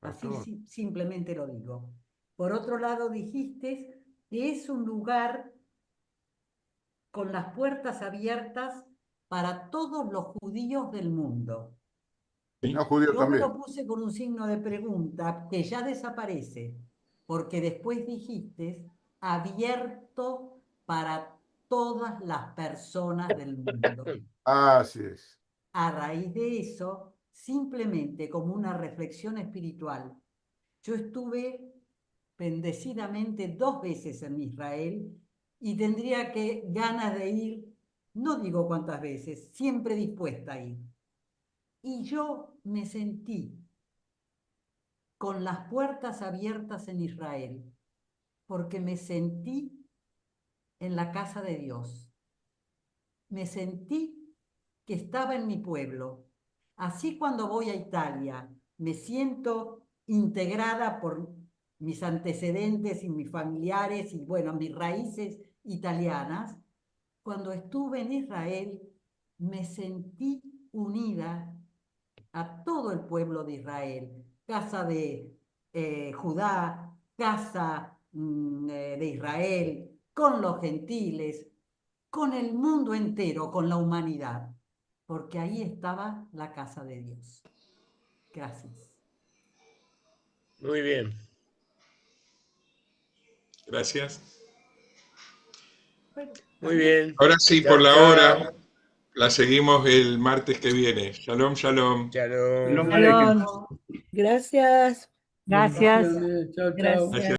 Así simplemente lo digo. Por otro lado, dijiste que es un lugar con las puertas abiertas para todos los judíos del mundo. No judíos Yo me también. lo puse con un signo de pregunta que ya desaparece, porque después dijiste abierto para todas las personas del mundo. Así es. A raíz de eso, simplemente como una reflexión espiritual, yo estuve bendecidamente 2 veces en Israel y tendría ganas de ir, no digo cuántas veces, siempre dispuesta a ir. Y yo me sentí con las puertas abiertas en Israel, porque me sentí en la casa de Dios. Me sentí que estaba en mi pueblo. Así cuando voy a Italia, me siento integrada por mis antecedentes y mis familiares y, bueno, mis raíces italianas. Cuando estuve en Israel, me sentí unida a todo el pueblo de Israel, casa de Judá, casa de Israel, con los gentiles, con el mundo entero, con la humanidad, porque ahí estaba la casa de Dios. Gracias. Muy bien. Gracias. Muy bien. Ahora sí, Chao, por la chao. hora, la seguimos el martes que viene. Shalom, shalom. Shalom. Shalom Aleichem. Gracias. Bendiciones. Chao, chao. Gracias.